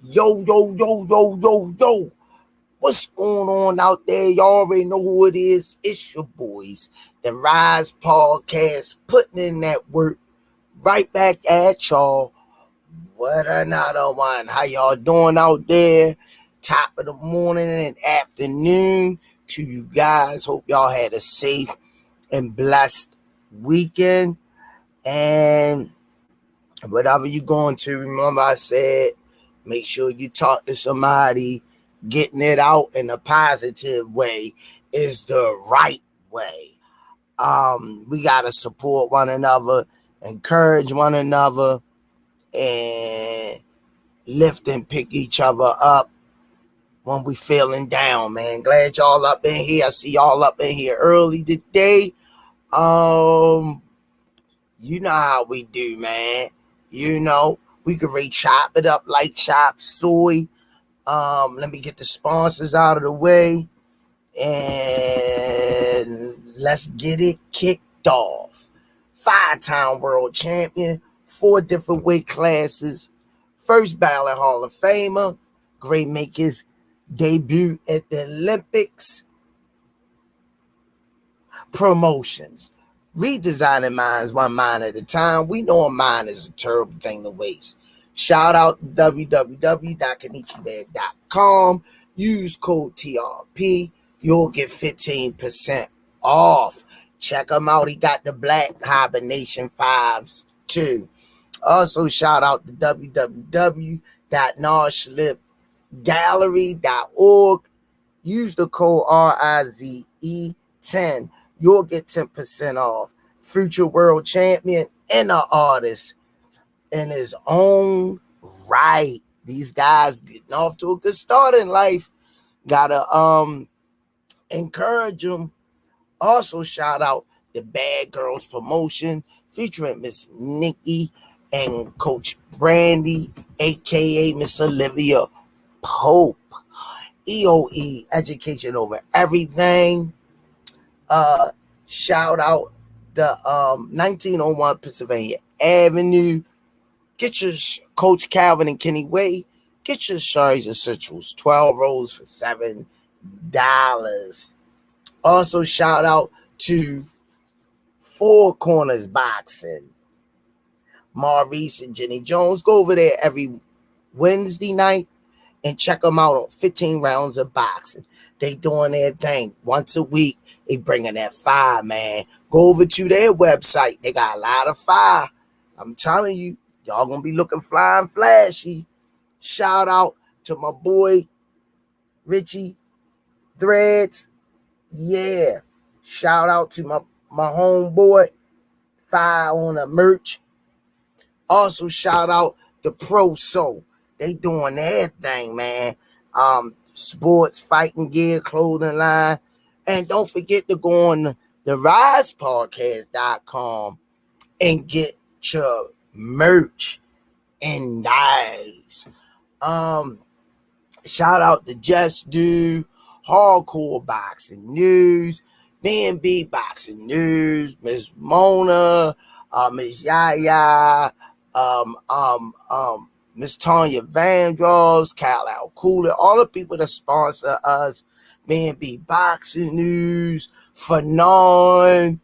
Yo, yo, yo, yo, yo, yo. What's going on out there? Y'all already know who it is. It's your boys, the Rize Podcast, putting in that work right back at y'all. What another one. How y'all doing out there? Top of the morning and afternoon to you guys. Hope y'all had a safe and blessed weekend. And whatever you're going to, remember I said, make sure you talk to somebody. Getting it out in a positive way is the right way. We got to support one another, encourage one another, and lift and pick each other up when we feeling down, man. Glad y'all up in here. I see y'all up in here early today. Um, you know how we do, man. You know, we could chop it up like chop soy. Let me get the sponsors out of the way and let's get it kicked off. 5-time world champion, 4 different weight classes, first ballot Hall of Famer, great makers debut at the Olympics, promotions. Redesigning minds one mind at a time. We know a mind is a terrible thing to waste. Shout out to www.kenichibed.com. Use code TRP. You'll get 15% off. Check him out. He got the Black Hibernation 5s too. Also, shout out to www.noslipgallery.org. Use the code RIZE10. You'll get 10% off. Future world champion and an artist in his own right. These guys getting off to a good start in life. Gotta encourage them. Also, shout out the Bad Girls Promotion featuring Miss Nikki and Coach Brandy, aka Miss Olivia Pope. EOE, education over everything. Shout out the 1901 Pennsylvania Avenue. Get your Coach Calvin and Kenny Way. Get your Shards Essentials, 12 rolls for $7. Also, shout out to Four Corners Boxing. Maurice and Jenny Jones. Go over there every Wednesday night and check them out on 15 rounds of boxing. They doing their thing once a week. They bringing that fire, man. Go over to their website. They got a lot of fire. I'm telling you, y'all gonna be looking fly and flashy. Shout out to my boy Richie Threads. Yeah. Shout out to my homeboy Fire on the merch. Also shout out to Pro Soul. They doing their thing, man. Sports, fighting gear, clothing line. And don't forget to go on the RisePodcast.com and get your merch and nice. Shout out to Just Do, Hardcore Boxing News, B&B Boxing News, Miss Mona, Miss Yaya, Miss Tanya Vandross, Kyle Al Cooler, all the people that sponsor us, B&B Boxing News, Fanon,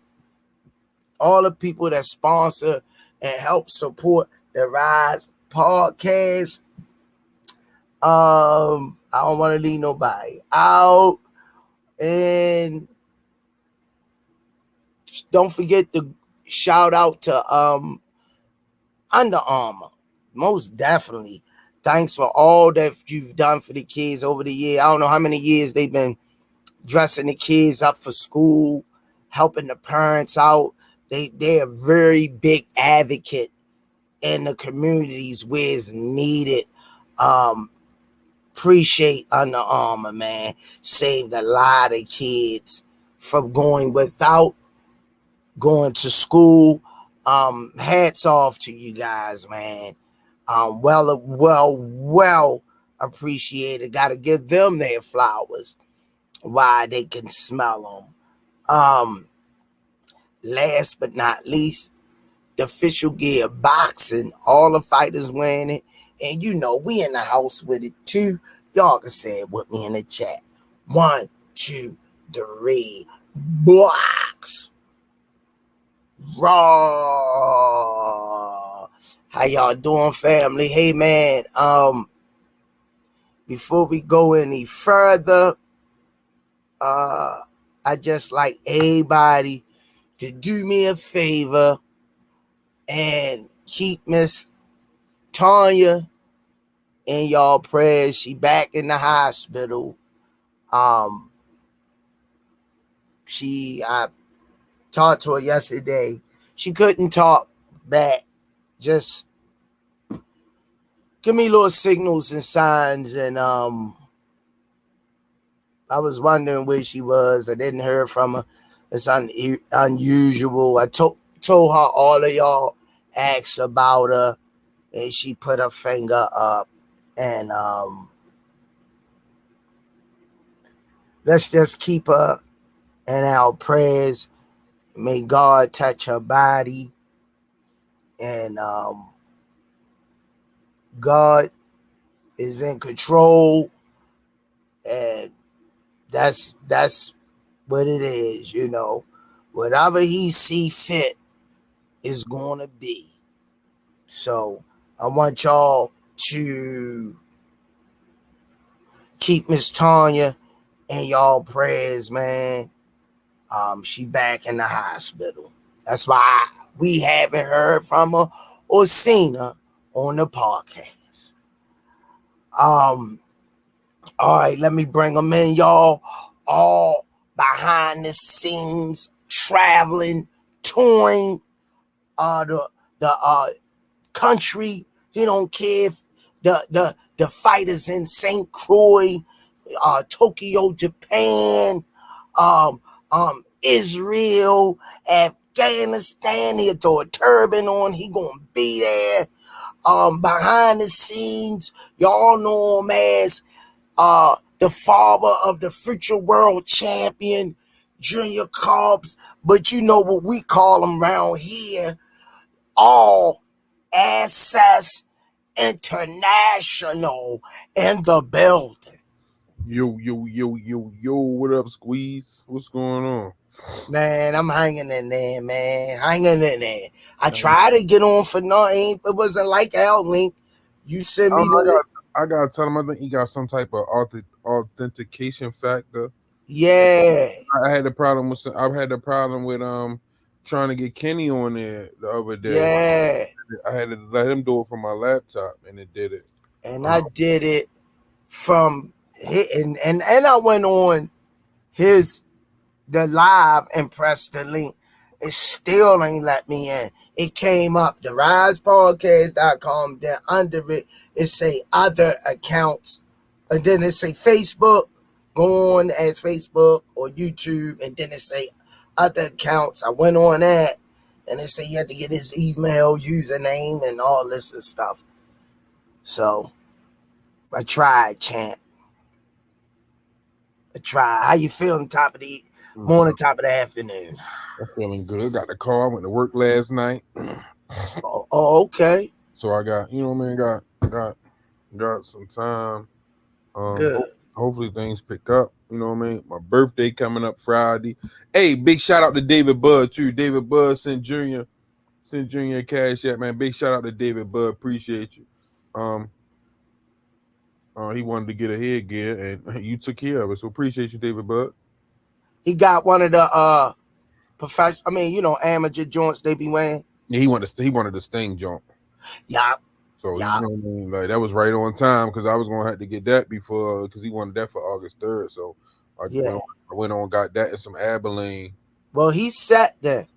all the people that sponsor and help support the Rise Podcast. I don't want to leave nobody out. And don't forget to shout out to Under Armour. Most definitely. Thanks for all that you've done for the kids over the year. I don't know how many years they've been dressing the kids up for school, helping the parents out. They're a very big advocate in the communities where it's needed. Appreciate Under Armour, man. Saved a lot of kids from going without going to school. Hats off to you guys, man. Well appreciated. Got to give them their flowers while they can smell them. Last but not least, the official gear boxing. All the fighters wearing it. And you know, we in the house with it too. Y'all can say it with me in the chat. 1, 2, 3. Blocks. Raw. How y'all doing, family? Hey man, before we go any further, I just like everybody to do me a favor and keep Miss Tanya in y'all prayers. She back in the hospital. I talked to her yesterday. She couldn't talk back. Just give me little signals and signs, and I was wondering where she was. I didn't hear from her. It's unusual. I told her all of y'all asked about her, and she put her finger up. And let's just keep her in our prayers. May God touch her body, and God is in control, and that's what it is. You know, whatever He see fit is going to be. So I want y'all to keep Miss Tanya in y'all prayers, man. She back in the hospital. That's why we haven't heard from her or seen her on the podcast. All right, let me bring them in, y'all. All behind the scenes, traveling, touring, the country. He don't care if the fighters in St. Croix, Tokyo, Japan, Israel, Afghanistan. He'll throw a turban on. He gonna be there. Behind the scenes, y'all know him as the father of the future world champion, Junior Cobbs. But you know what we call him around here? All Access International in the building. Yo, what up, Squeeze? What's going on? Man, I'm hanging in there, man. Hanging in there. I tried to get on for nothing. It wasn't like our link. You sent me the I gotta tell him. I think he got some type of authentication factor. yeah. I had the problem with trying to get Kenny on there the other day. Yeah. I had to let him do it from my laptop, and it did it. And I did it from and I went on the live and pressed the link. It still ain't let me in. It came up, the risepodcast.com, then under it say other accounts. And then it say Facebook, go on as Facebook or YouTube, and then it say other accounts. I went on that, and it say you had to get his email, username, and all this and stuff. So I tried, champ. I tried. How you feeling top of the morning, top of the afternoon? I'm feeling good. Got the call. I went to work last night. Okay. So I got, got some time. Good. Hopefully things pick up. You know what I mean? My birthday coming up Friday. Hey, big shout out to David Budd too. David Budd sent Junior a cash app, man. Big shout out to David Budd. Appreciate you. He wanted to get a headgear, and you took care of it. So appreciate you, David Budd. He got one of the amateur joints they be wearing. Yeah, he wanted the Sting jump. Yeah. So you know what I mean? Like that was right on time because I was gonna have to get that before because he wanted that for August 3rd. So I went on, got that and some Abilene. Well, he's set then.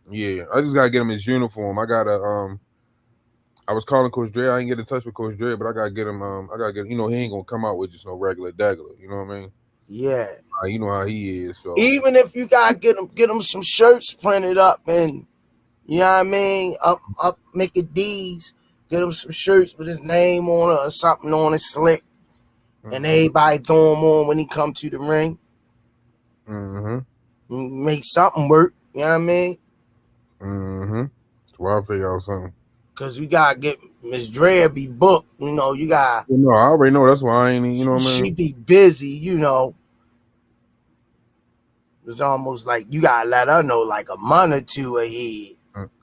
Yeah, I just gotta get him his uniform. I was calling Coach Dre. I didn't get in touch with Coach Dre, but I gotta get him. He ain't gonna come out with just no regular daggler. You know what I mean? Yeah. You know how he is. So even if you gotta get him some shirts printed up and you know what I mean, up make it D's, get him some shirts with his name on it or something on it slick, and everybody throw him on when he come to the ring. Make something work. You know what I mean? So I'll figure out something. Cause we gotta get Miss Dre be booked. You got You know, I already know. That's why I ain't. You know what I she mean? be busy. It's almost like you gotta let her know like a month or two ahead.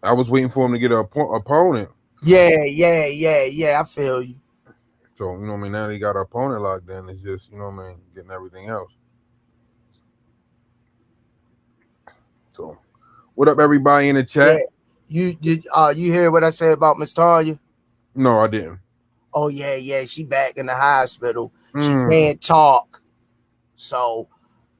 I was waiting for him to get an opponent. Yeah. I feel you. So, you know what I mean? Now they got an opponent locked in. It's just, you know what I mean, getting everything else. So, what up, everybody in the Yeah. chat? You hear what I said about Miss Tanya? No, I didn't. Oh yeah. She back in the hospital. She Mm. can't talk. So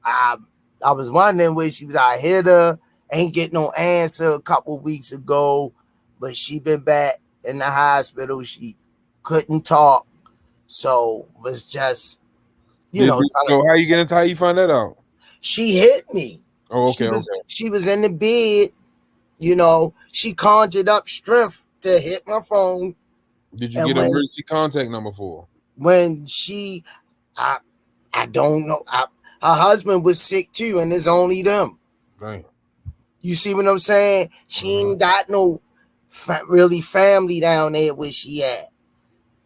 I I was wondering where she was. I hit her, ain't get no answer a couple weeks ago, but she been back in the hospital. She couldn't talk, so was just trying to. So how you get into how you find that out? She hit me. Oh, She okay, was okay. she was in the bed. She conjured up strength to hit my phone, Did you and get an emergency contact number for when she, I I don't know. Her husband was sick too, and it's only them. her? Damn. You see what I'm saying? She Mm-hmm. ain't got no really family down there where she at.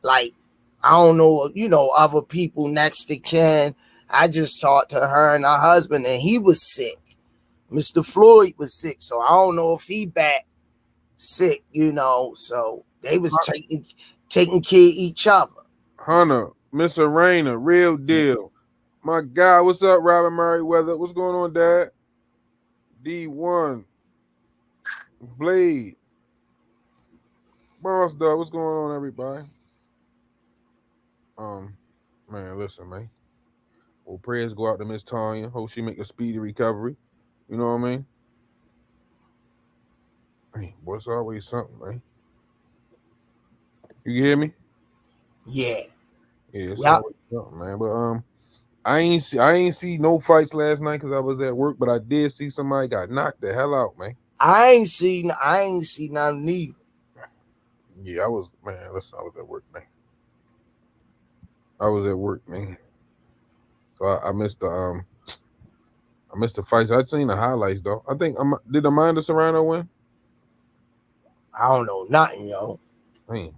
Like, I don't know, other people next to Ken. I just talked to her and her husband, and he was sick. Mr. Floyd was sick, so I don't know if he back sick, So they was taking care of each other. Hunter, Miss Arena, real deal. My guy, what's up, Robin Merriweather? What's going on, Dad? D1, Blade, Boss Dog, what's going on, everybody? Man, listen, man. Well, prayers go out to Miss Tanya. Hope she make a speedy recovery. You know what I mean? Hey, boy, it's always something, man. You hear me? Yeah. Yeah, it's Yep. always something, man. But I ain't see no fights last night because I was at work, but I did see somebody got knocked the hell out, man. I ain't seen nothing either. Yeah, I was, man. Listen, I was at work, man. I was at work, man. So I missed the fights. I'd seen the highlights though. I think did Amanda Serrano win? I don't know nothing, yo. Man,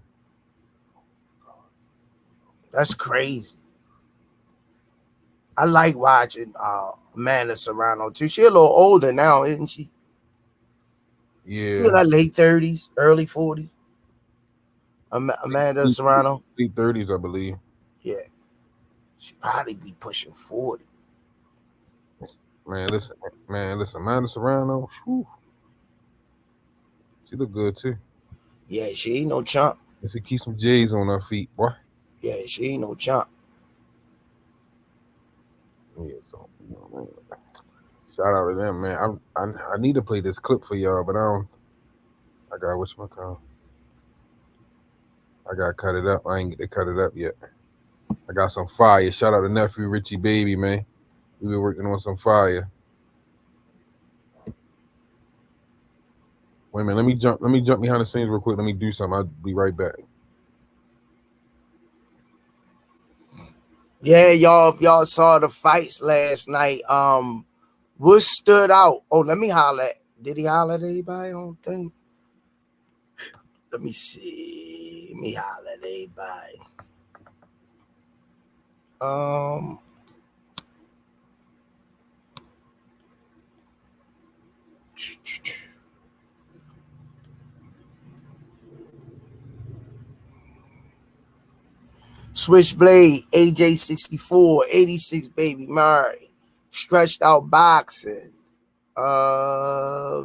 That's crazy. I like watching Amanda Serrano too. She a little older now, isn't she? She in yeah, her late 30s, early 40s. Amanda Serrano. late 30s, I believe. Yeah, she probably be pushing 40. Man, listen, Amanda Serrano. Whew, she look good too. Yeah, she ain't no chump. And she keep some J's on her feet, boy. Yeah, she ain't no chump. Yeah, so you know, man. Shout out to them, man. I need to play this clip for y'all, but I don't. I got what's my call. I gotta cut it up. I ain't get to cut it up yet. I got some fire. Shout out to nephew Richie Baby, man. We been working on some fire. Wait a minute. Let me jump behind the scenes real quick. Let me do something. I'll be right back. Yeah, y'all, if y'all saw the fights last night, what stood out? Oh, let me holler. Did he holler at anybody? I don't think. Let me see. Let me holler at anybody. Um, Switchblade, AJ64, 86 Baby Murray, Stretched Out Boxing, uh,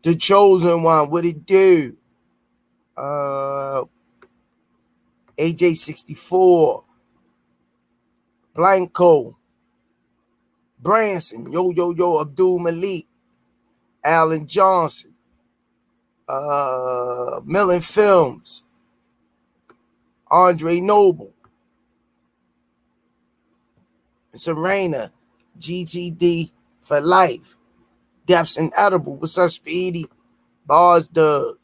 The Chosen One, what it do? AJ64, Blanco, Branson, Yo, Abdul Malik, Alan Johnson, Millen Films, Andre Noble, Serena, GTD for life, Deaths Inedible. What's up, Speedy? Bars Doug,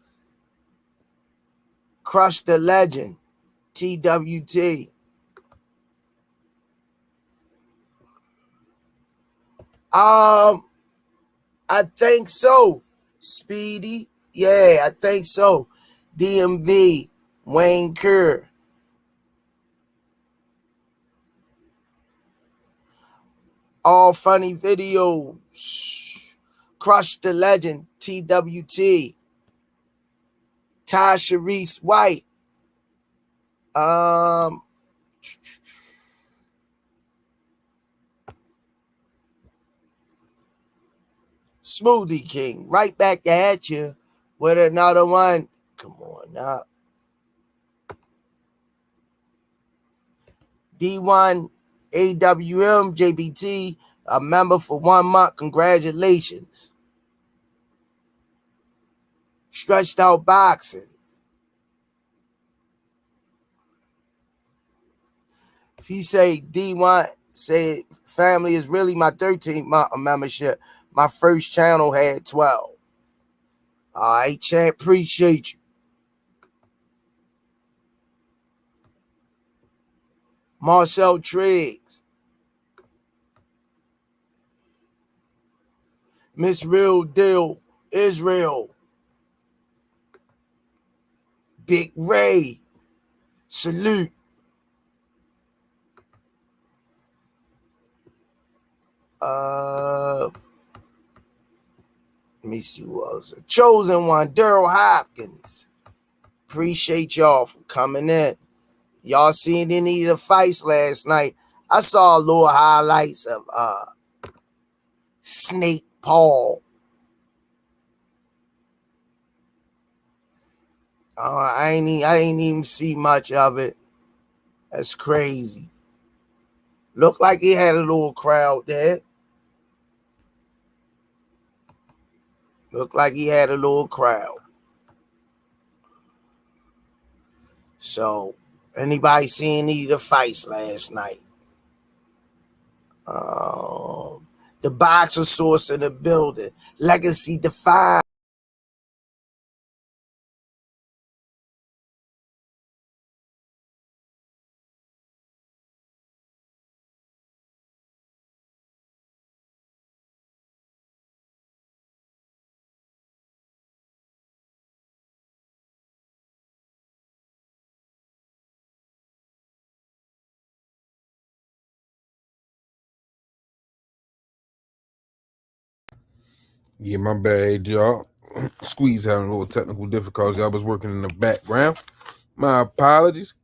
Crush the Legend, TWT. I think so, Speedy. Yeah, I think so. DMV, Wayne Kerr. All funny videos. Crush the Legend, TWT. Tasha Reese White. Smoothie King, right back at you with another one. Come on now. D1 AWM JBT, a member for 1 month. Congratulations. Stretched Out Boxing. If he say D1 say family is really my 13th month of membership, my first channel had 12. All right, champ, appreciate you. Marcel Triggs. Miss Real Deal Israel. Big Ray. Salute. Let me see who else. Chosen One, Daryl Hopkins. Appreciate y'all for coming in. Y'all seen any of the fights last night? I saw a little highlights of Snake Paul. I ain't even see much of it. That's crazy. Looked like he had a little crowd there. Looked like he had a little crowd. So, anybody seen any of the fights last night? The boxer source in the building. Legacy Defined. Yeah, my bad, y'all. Squeeze having a little technical difficulty. I was working in the background. My apologies.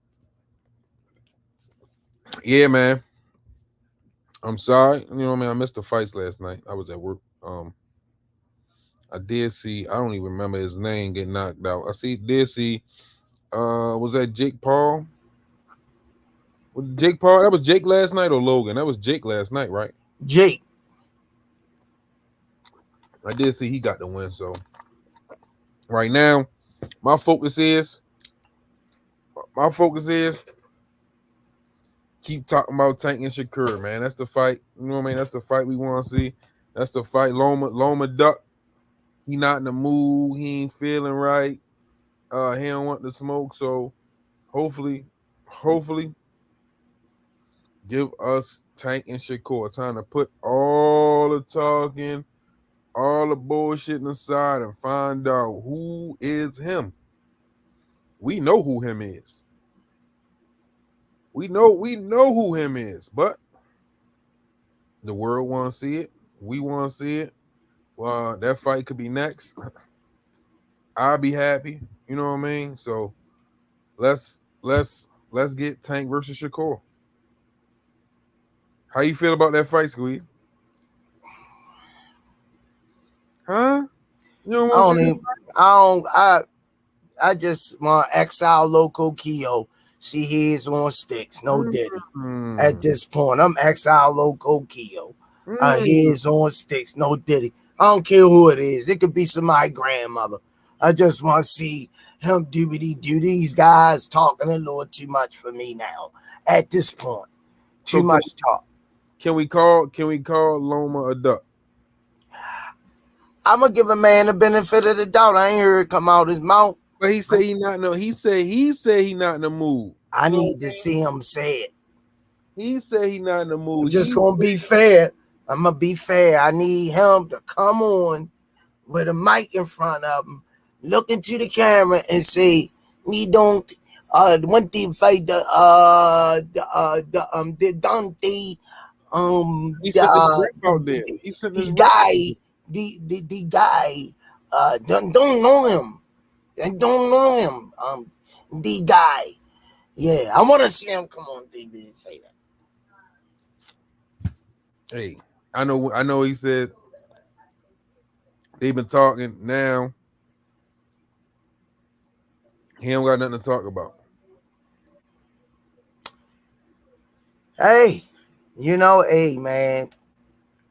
Yeah, man. I'm sorry. You know what I mean? I missed the fights last night. I was at work. I did see, I don't even remember his name getting knocked out. Did see, was that Jake Paul? Jake Paul, that was Jake last night or Logan? That was Jake last night, right? Jake. I did see he got the win. So right now, my focus is keep talking about Tank and Shakur, man. That's the fight. You know what I mean? That's the fight we want to see. That's the fight. Loma duck. He not in the mood. He ain't feeling right. He don't want the smoke. So hopefully, give us Tank and Shakur time to put all the talking, all the bullshitting aside and find out who is him. We know who him is. We know who him is, but the world want to see it. We want to see it. Well, that fight could be next. I'll be happy. You know what I mean? So let's get Tank versus Shakur. How you feel about that fight, Squeeze? Huh? You don't want to see I just want Exile Loco Keo. See his on sticks. No Diddy. At this point, I'm Exile Loco Keo. His on sticks. No Diddy. I don't care who it is. It could be somebody's grandmother. I just want to see him do what he do. These guys talking a little too much for me now. At this point, too much talk. Can we call Loma a duck? I'm gonna give a man the benefit of the doubt. I ain't heard it come out his mouth. But he said he not no. He said he not in the mood. I need to see him say it. He said he not in the mood. I'm just gonna be fair. I'm gonna be fair. I need him to come on with a mic in front of him look into the camera and say, "Me don't." One thing fight the Dante He sent his the, rep out there. He sent his the rep out guy there. the guy don't know him. I don't know him. The guy. Yeah, I want to see him come on TV and say that. Hey, I know he said they've been talking now. He don't got nothing to talk about. Hey, hey man,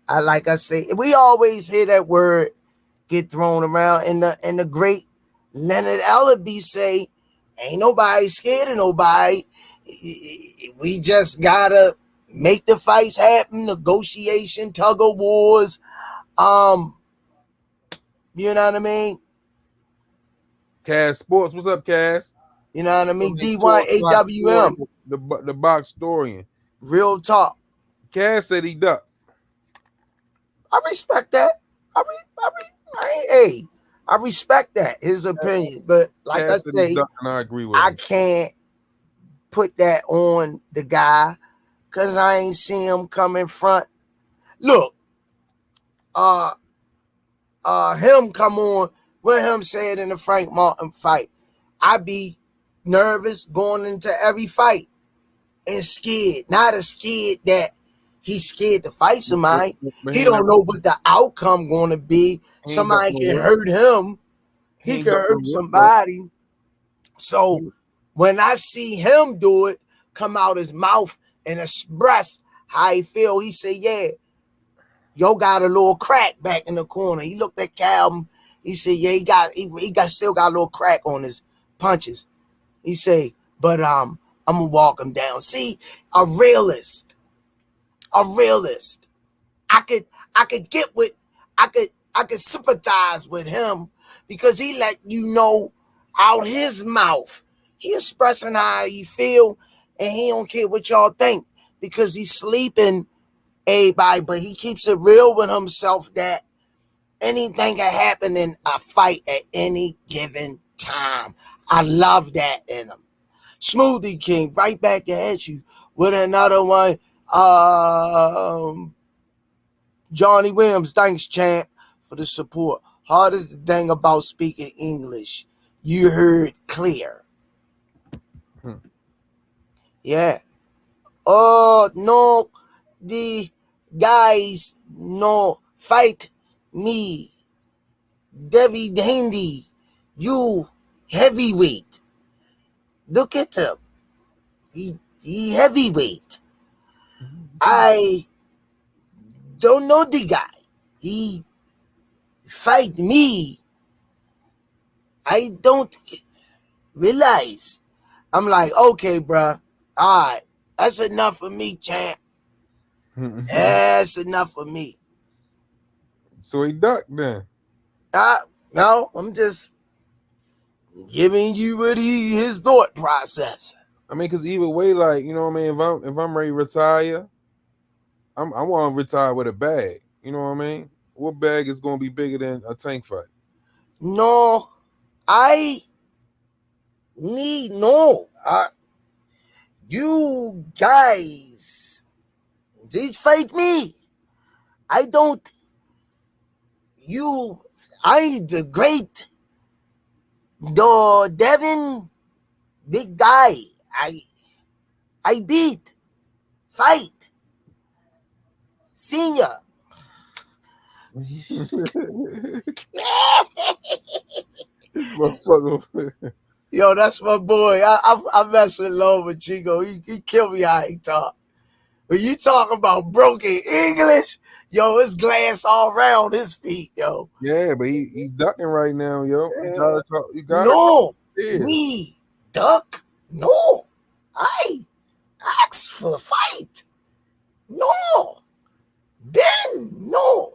like I say, we always hear that word get thrown around, and the great Leonard Ellerby say, "Ain't nobody scared of nobody. We just gotta make the fights happen, negotiation, tug of wars. Um, you know what I mean? Cass Sports, what's up, Cass? You know what I On mean? this tour, D1AWM, the box historian. real talk. Cass said he ducked. I respect that. Hey, I respect that, his opinion. But like I Cass said he say, ducked, and I agree with I him. can't put that on the guy because I ain't seen him come in front. Look, him come on with him said in the Frank Martin fight, I be nervous going into every fight and scared. Not as scared that he's scared to fight somebody. But He don't know what the outcome going to be. he ain't ducked Somebody no can work. hurt him. He He ain't can ducked no hurt work, though. somebody. So when I see him do it, come out his mouth and express how he feel, he say, "Yeah, yo got a little crack back in the corner." He looked at Calvin. He said, "Yeah, he got still got a little crack on his punches." He say, "But I'm gonna walk him down." See, a realist. A realist. I could get with I could sympathize with him because he let you know out his mouth. He expressing how he feel and he don't care what y'all think because he's sleeping everybody, but he keeps it real with himself that anything can happen in a fight at any given time. I love that in him. Smoothie King, right back at you with another one. Johnny Williams, thanks, champ, for the support. Hardest thing about speaking English, you heard clear. Hmm. Yeah. Oh, no, the guys no fight me. David Handy, you heavyweight. Look at him. He heavyweight. I don't know the guy. He fight me. I don't realize. I'm like, okay, bruh. All right. That's enough for me, champ. That's enough for me. So he ducked then. No, I'm just giving you what his thought process. I mean, because either way, like, you know what I mean. If I'm ready to retire, I want to retire with a bag. You know what I mean? What bag is going to be bigger than a tank fight? No, I need no. You guys, did fight me. I don't. You, I the great, the Devin, big guy. I beat, fight, senior. Motherfucker. Yo, that's my boy. I mess with Loma Chico. He killed me how he talk. When you talk about broken English, yo, it's glass all around his feet, yo. Yeah, but he ducking right now, yo. You gotta No, yeah. me, duck. No, I asked for a fight. No, Ben, no.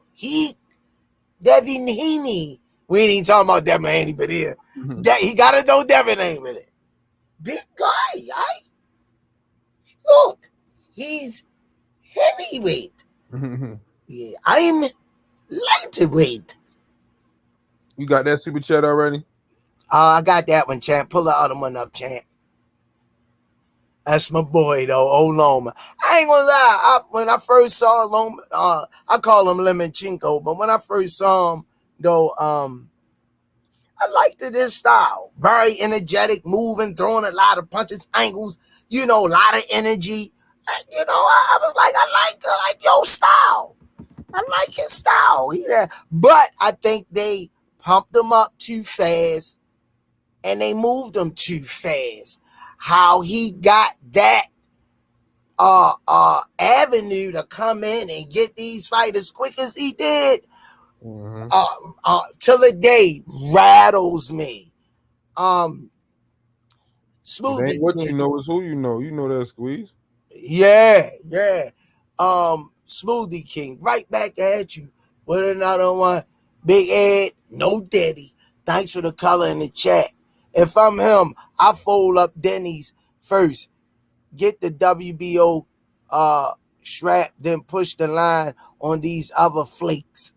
Devin Haney. We ain't even talking about Devin Haney, but here. He got to know Devin name in it. Big guy, look, he's heavyweight. Yeah, I'm lightweight. You got that super chat already? I got that one, champ. Pull the other one up, champ. That's my boy though, old Loma. I ain't gonna lie. When I first saw Loma, I call him Lemon Chinko, but when I first saw him though, I liked his style. Very energetic, moving, throwing a lot of punches, angles. A lot of energy. I was like, I like your style. I like his style. But I think they pumped him up too fast and they moved him too fast. How he got that avenue to come in and get these fighters quick as he did, till the day rattles me. It ain't Smoothie what you King. know, it's who you know. You know that squeeze. Yeah. Smoothie King, right back at you with another one. Big Ed, no daddy. Thanks for the color in the chat. If I'm him, I fold up Denny's first. Get the WBO strap, then push the line on these other flakes.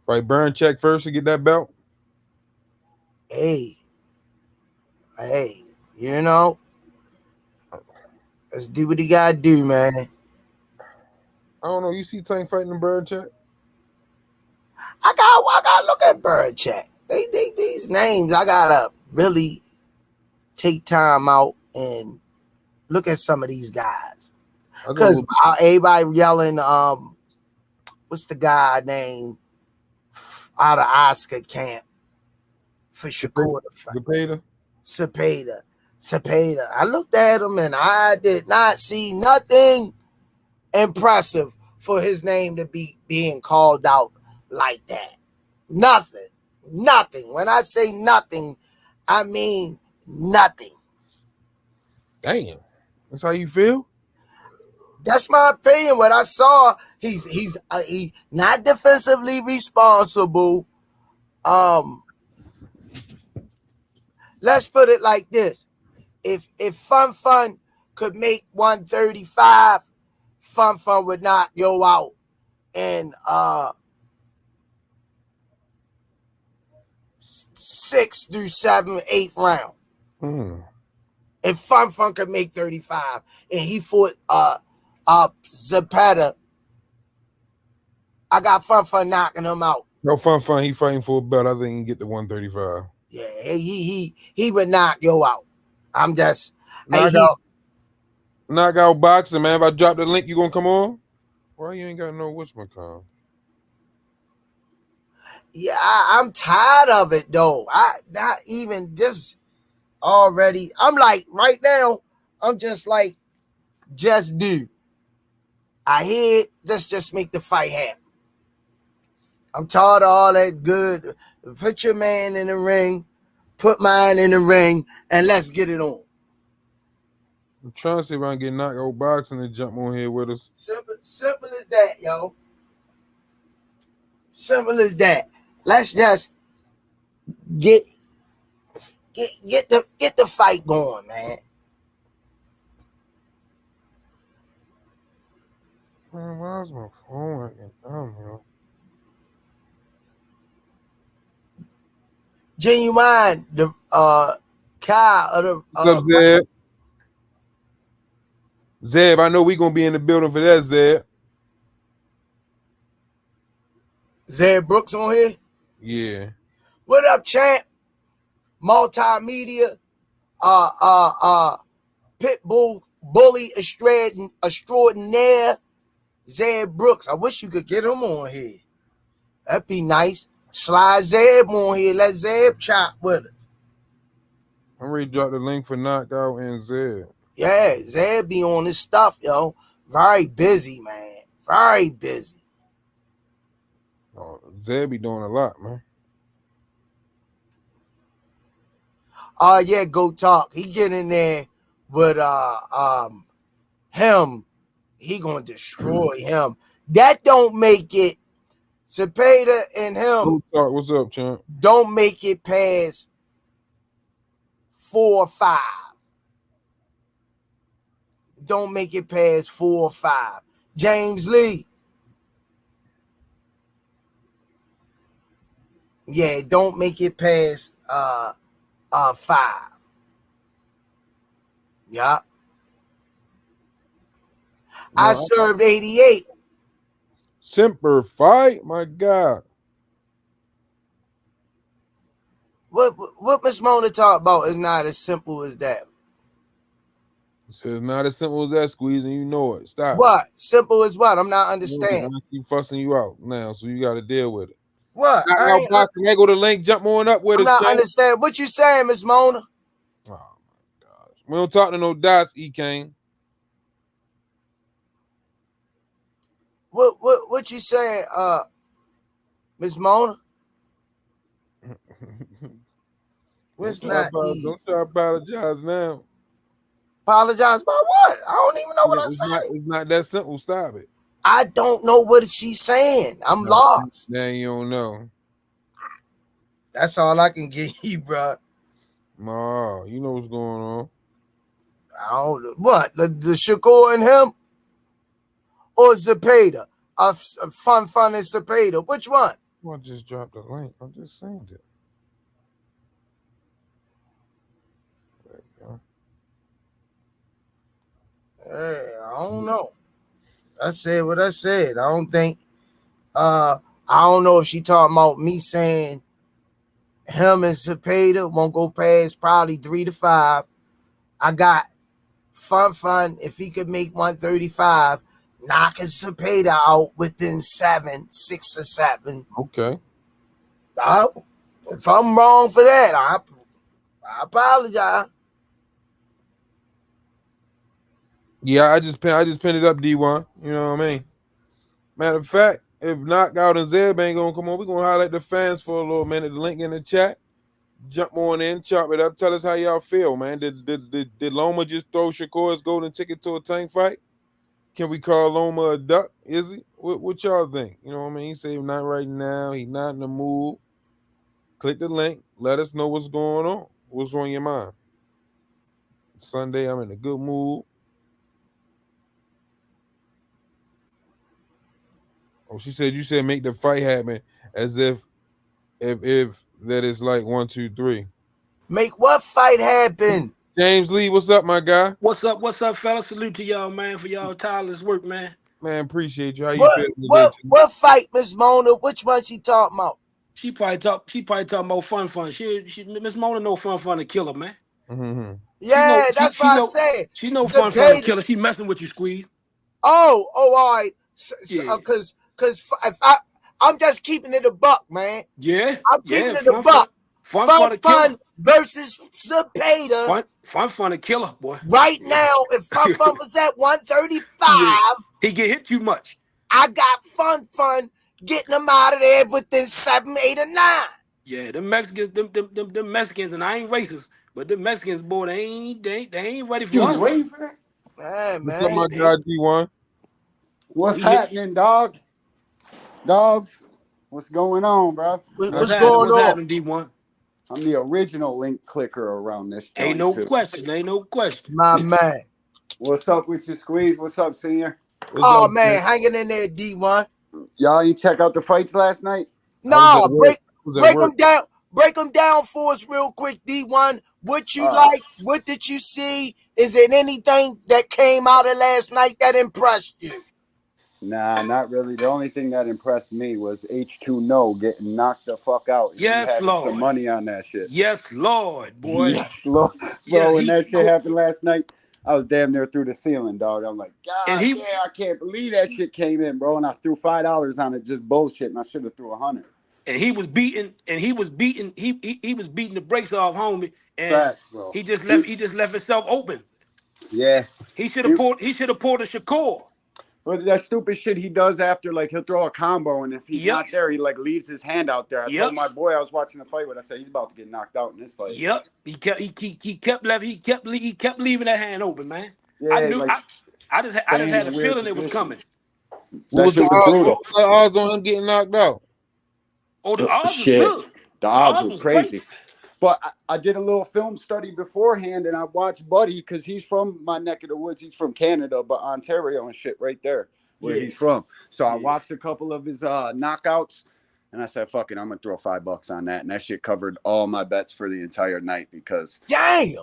Right, burn check first to get that belt. Hey, let's do what he gotta do, man. I don't know. You see Tank fighting the burn check? I gotta look at Bird Chat. These names, I gotta really take time out and look at some of these guys. I gotta Cause look. everybody yelling, what's the guy name out of Oscar camp for Shakur to fight? Cepeda. I looked at him and I did not see nothing impressive for his name to be being called out like that. Nothing. When I say nothing, I mean nothing. Damn, that's how you feel. That's my opinion. What I saw, he's not defensively responsible. Let's put it like this: if Fun could make 135, Fun would knock yo out in 6 through 7, 8th round. If Fun could make 35 and he fought Zapata, I got Fun knocking him out. No fun. He fighting for a belt. I think he can get the 135. Yeah, he would knock yo out. I'm just knockout boxing, man. If I drop the link, you gonna come on? Why you ain't got no whatchamacallit? Yeah, I'm tired of it though. I not even just already. I'm like right now. I'm just like, just do. I hear it. Let's just make the fight happen. I'm tired of all that good. Put your man in the ring, put mine in the ring, and let's get it on. I'm trying to see if I can get knockout boxing to jump on here with us. Simple as that, yo. Simple as that. Let's just get the fight going, man. Man, why's my phone acting dumb, yo? Genuine, the Kyle of the What's up, Zeb? Zeb, I know we gonna be in the building for that, Zeb. Zeb Brooks on here. Yeah. What up, champ? Multimedia, Pitbull bully extraordinaire, Zeb Brooks. I wish you could get him on here. That'd be nice. Slide Zeb on here. Let Zeb chop with us. I'm ready to drop the link for Knockout and Zeb. Yeah, Zeb be on his stuff, yo. Very busy, man. Very busy. Oh, Zeb be doing a lot, man. Yeah, go talk. He get in there with him. He gonna destroy him. That don't make it. Cepeda and him. Go talk. What's up, champ? Don't make it past 4 or 5. Don't make it past 4 or 5. James Lee. Yeah, don't make it past 5. Yeah. I No, served 88. Semper Fi, my God. What Miss Mona talked about is not as simple as that. He says not as simple as that, Squeeze, and you know it. Stop it. What? Simple as what? I'm not I understanding. keep fussing you out now, so you got to deal with it. What? Knockout boxing. There go the link. Jump on up with I'm us, not champ. understanding. What you saying, Miss Mona? Oh my gosh. We don't talk to no dots, E Kane. What you saying, Miss Mona? What's not E? Don't try to apologize now. Apologize about what? I don't even know what I said. It's not that simple. Stop it. I don't know what she's saying. I'm No, lost. now you don't know. That's all I can give you, bro. Ma, you know what's going on. I don't know. What? The Shakur and him? Or Zepeda? Fun and Zepeda. Which one? I just dropped the link. I'm just saying that. There you go. Hey, I don't know. I said what I said. I don't think I don't know if she talking about me saying him and Zepeda won't go past probably 3 to 5. I got fun if he could make 135, knocking Zepeda out within 6 or 7. Okay. If I'm wrong for that, I apologize. Yeah, I just pinned it up, D1. You know what I mean? Matter of fact, if Knockout and Zeb ain't gonna come on, we're gonna highlight the fans for a little minute. The link in the chat. Jump on in, chop it up. Tell us how y'all feel, man. Did Loma just throw Shakur's golden ticket to a tank fight? Can we call Loma a duck? Is he? What y'all think? You know what I mean? He said not right now. He's not in the mood. Click the link. Let us know what's going on. What's on your mind? Sunday, I'm in a good mood. Oh, she said you said make the fight happen as if that is like 1, 2, 3. Make what fight happen? James Lee, what's up, my guy? What's up, fellas? Salute to y'all, man, for y'all tireless work, man. Man, appreciate you. How you feeling today? What fight, Miss Mona? Which one she talking about? She probably talking about fun. She Miss Mona know fun to kill her, man. Mm-hmm. Yeah, that's what I said. She know fun to Zepeda. kill her. She messing with you, Squeeze. Oh, all right. Yeah. Cause if I'm just keeping it a buck, man. Yeah. I'm keeping it a buck. Fun to kill her. Versus Zepeda. Fun to kill her, boy. Right now, if Fun was at 135, yeah. He get hit too much. I got Fun getting him out of there within 7, 8, or 9. Yeah, them Mexicans, them Mexicans, and I ain't racist, but them Mexicans, boy, they ain't ready for us. Waiting for that? Hey, man. What's up, my guy, D1? What's happening, dog? Dogs, what's going on, bro? What's going on? Happening, D1? I'm the original link clicker around this joint. Ain't no question. My man. What's up with your Squeeze? What's up, Senior? Oh, man, hanging in there, D1. Y'all ain't check out the fights last night? No, break them down. Break them down for us real quick, D1. What you like? What did you see? Is it anything that came out of last night that impressed you? Nah, not really. The only thing that impressed me was H2 No getting knocked the fuck out. Yes, he had Lord. Some money on that shit. Yes, Lord, boy. Yes, Lord. Bro, when that shit happened last night, I was damn near through the ceiling, dog. I'm like, God, I can't believe that shit came in, bro. And I threw $5 on it, just bullshit, and I should have threw 100. And he was beating the brakes off, homie. And facts, bro. He just left himself open. Yeah. He should have pulled a Shakur. But that stupid shit he does after, like, he'll throw a combo, and if he's not there, he like leaves his hand out there. I told my boy I was watching the fight with. I said he's about to get knocked out in this fight. Yep. He kept leaving that hand open, man. Yeah, I knew. I just had a feeling it was coming. What was the odds on him getting knocked out? Oh, the odds was good. The odds was crazy. But I did a little film study beforehand, and I watched Buddy because he's from my neck of the woods. He's from Canada, but Ontario and shit right there where he's from. So I watched a couple of his knockouts, And I said, fuck it, I'm gonna throw $5 on that. And that shit covered all my bets for the entire night because damn.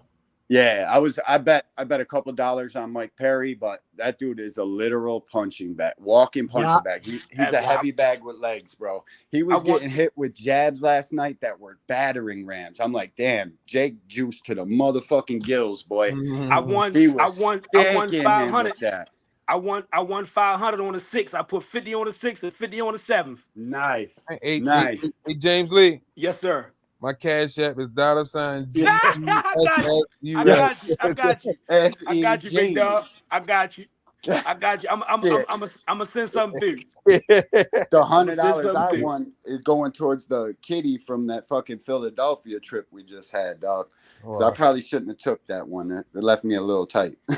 Yeah, I bet a couple dollars on Mike Perry, but that dude is a literal punching bag, walking punching bag. He's a heavy bag with legs, bro. He was getting hit with jabs last night that were battering rams. I'm like, damn, Jake juiced to the motherfucking gills, boy. I won 500. That. I won 500 on the 6. I put 50 on the 6 and 50 on the 7th. Nice. Hey, nice. Hey, James Lee. Yes, sir. My cash app is $G. I got you, big dog. I got you. I'm gonna send something through. The $100 I won is going towards the kitty from that fucking Philadelphia trip we just had, dog. So I probably shouldn't have took that one. It left me a little tight. We're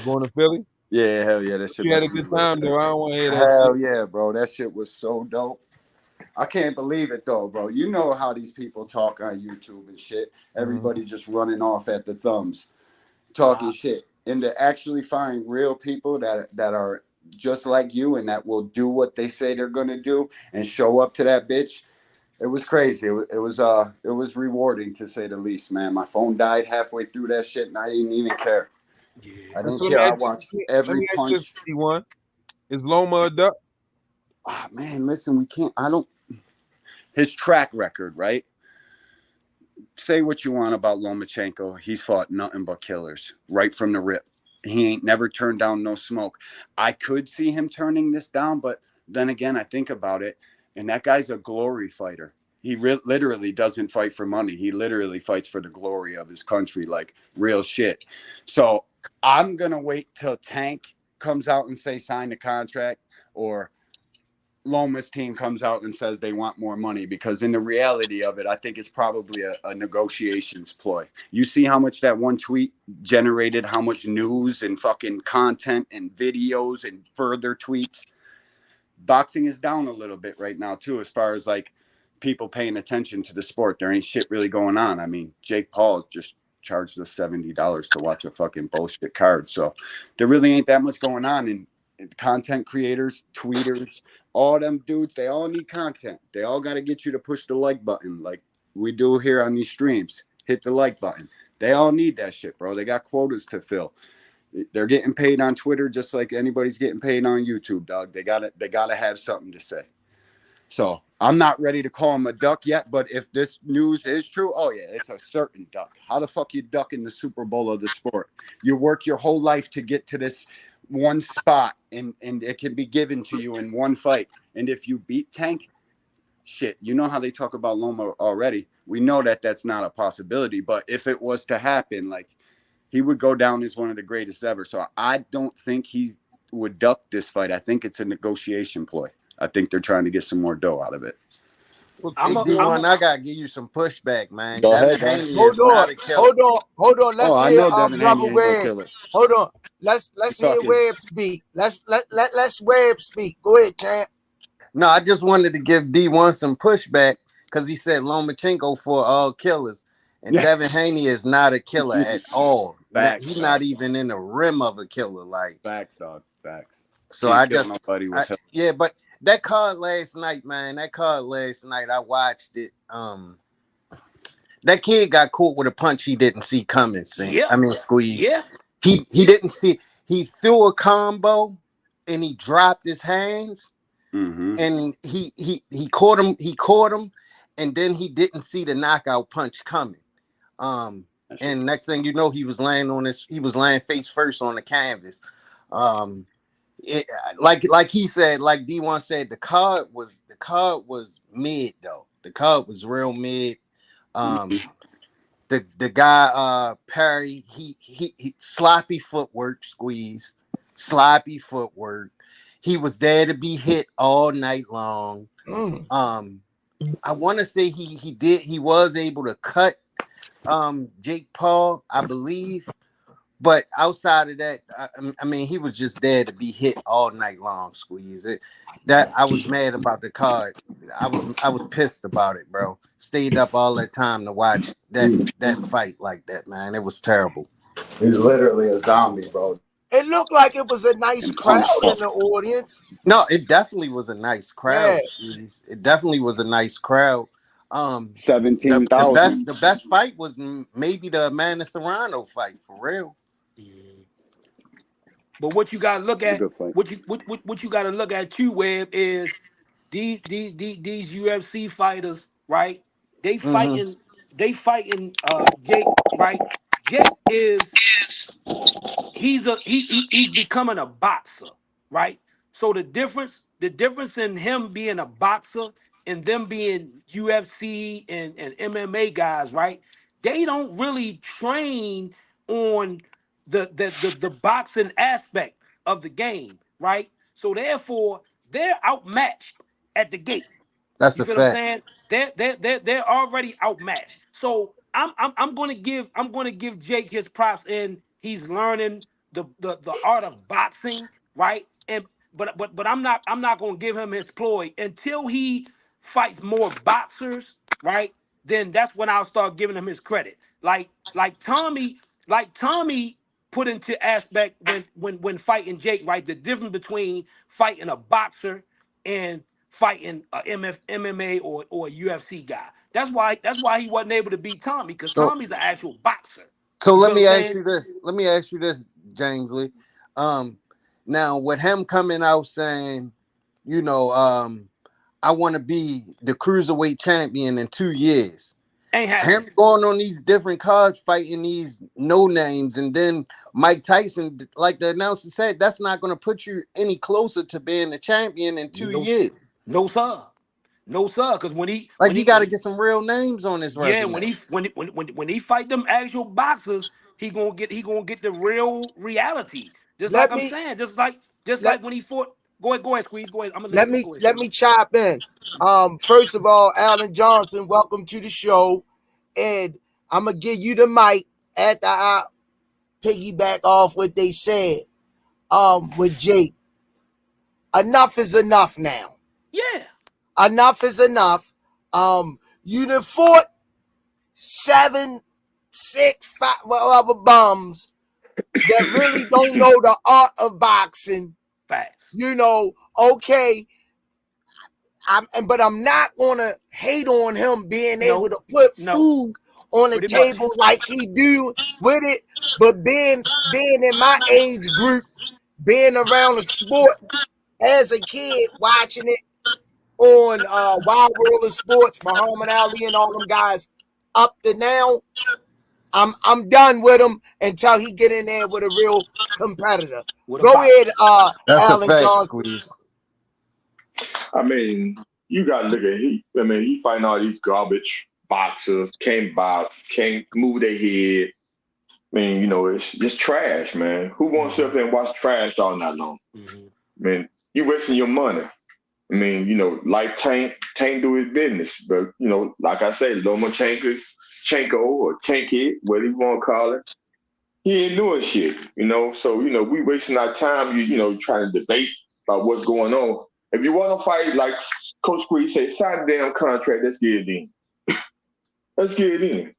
going to Philly? Yeah, hell yeah. That shit. You had a good time, though. I don't want to hear that. Hell yeah, bro. That shit was so dope. I can't believe it though, bro. You know how these people talk on YouTube and shit. Everybody just running off at the thumbs, talking shit. And to actually find real people that are just like you and that will do what they say they're gonna do and show up to that bitch, it was crazy. It was rewarding to say the least, man. My phone died halfway through that shit and I didn't even care. Yeah. I didn't care. I watched every punch. Is Loma a duck? Oh, man, listen, we can't. His track record, right? Say what you want about Lomachenko. He's fought nothing but killers right from the rip. He ain't never turned down no smoke. I could see him turning this down, but then again, I think about it, and that guy's a glory fighter. He literally doesn't fight for money. He literally fights for the glory of his country, like real shit. So I'm going to wait till Tank comes out and say sign the contract, or Loma's team comes out and says they want more money, because in the reality of it, I think it's probably a negotiations ploy. You see how much that one tweet generated, how much news and fucking content and videos and further tweets. Boxing is down a little bit right now too, as far as like people paying attention to the sport. There ain't shit really going on. I mean, Jake Paul just charged us $70 to watch a fucking bullshit card. So there really ain't that much going on. And content creators, tweeters, all them dudes, they all need content. They all got to get you to push the like button like we do here on these streams. Hit the like button. They all need that shit, bro. They got quotas to fill. They're getting paid on Twitter just like anybody's getting paid on YouTube, dog. They gotta have something to say. So I'm not ready to call him a duck yet, but if this news is true, oh yeah, it's a certain duck. How the fuck you duck in the Super Bowl of the sport? You work your whole life to get to this one spot, and it can be given to you in one fight. And if you beat Tank, shit, you know how they talk about Loma already. We know that that's not a possibility, but if it was to happen, like, he would go down as one of the greatest ever. So I don't think he would duck this fight. I think it's a negotiation ploy. I think they're trying to get some more dough out of it. Well, I gotta give you some pushback, man. Go ahead, hold on. Let's hear Brother Webb. Hold on. Let's hear Webb speak. Let's Webb speak. Go ahead, champ. No, I just wanted to give D1 some pushback because he said Lomachenko for all killers. And Devin Haney is not a killer at all. Facts, he's not even in the rim of a killer. Like facts, dog. Facts. So but that card last night, man. I watched it. That kid got caught with a punch he didn't see coming. Squeeze. Yeah. He didn't see. He threw a combo and he dropped his hands. Mm-hmm. And he caught him. He caught him, and then he didn't see the knockout punch coming. And next thing you know, he was laying face first on the canvas. Like he said, like D1 said, the card was mid though. The card was real mid. The guy Perry, he sloppy footwork, Squeeze, sloppy footwork. He was there to be hit all night long. I want to say he was able to cut Jake Paul, I believe, but outside of that, I mean, he was just there to be hit all night long. Squeeze it. That I was mad about the card. I was pissed about it, bro. Stayed up all that time to watch that fight like that, man. It was terrible. He's literally a zombie, bro. It looked like it was a nice And punch crowd in fuck. the audience. No, it definitely was a nice Yeah. crowd. Jeez. It definitely was a nice crowd. The 17,000. best fight was maybe the Amanda Serrano fight for real. But what you gotta look It was a at, good fight. what you gotta look at too, Webb, is these UFC fighters, right? They Mm-hmm. fighting, Jake, right? Jake is he's becoming a boxer, right? So the difference in him being a boxer and them being UFC and MMA guys, right? They don't really train on the boxing aspect of the game, right? So therefore, they're outmatched at the gate. That's You a feel what I'm fact. saying? They're already outmatched. So I'm gonna give Jake his props, and he's learning the art of boxing, right? And but I'm not gonna give him his ploy until he fights more boxers, right? Then that's when I'll start giving him his credit. Like Tommy put into aspect when fighting Jake, right? The difference between fighting a boxer and fighting a MMA or a UFC guy. That's why he wasn't able to beat Tommy, because So Tommy's an actual boxer. so You let feel what I'm me ask saying? you this. Let me ask you this, James Lee. Um, Now with him coming out saying, you know, I want to be the cruiserweight champion in 2 years. Ain't Him happening. going on these different cards, fighting these no names, and then Mike Tyson, like the announcer said, that's not going to put you any closer to being the champion in two No, years. no sir, no sir. Because when he Like when he he got when to he get some real names on his yeah resume. when he fight them actual boxers, he gonna get the real reality. Just like Let I'm me saying, just like let when he fought. Go ahead, Squeeze. Go ahead. I'm gonna let listen. me Go ahead, let Squeeze. me chime in. First of all, Alan Johnson, welcome to the show. And I'm gonna give you the mic after I piggyback off what they said. With Jake. Enough is enough now. Yeah. Enough is enough. You done fought 7, 6, 5, whatever bums that really don't know the art of boxing. Facts. Okay, but I'm not gonna hate on him being able No. to put No. food on the Pretty much. table like he do with it. But being in my age group, being around the sport as a kid, watching it on Wild World of Sports, Muhammad Ali and all them guys, up to now, I'm done with him until he get in there with a real competitor. With a Go boxer. ahead, That's a Alan fact, Johnson. Squeeze. I mean, you gotta look at he fighting all these garbage boxers, can't box, can't move their head. I mean, it's just trash, man. Who wants to sit up Mm-hmm. there and watch trash all night long? Mm-hmm. I mean, you wasting your money. I mean, like Tank do his business, but like I say, Loma Chanko or Chanky, whatever you want to call it, he ain't doing shit. So we wasting our time. Trying to debate about what's going on. If you want to fight, like Coach Squeeze say, sign the damn contract. Let's get it in. Let's get it in.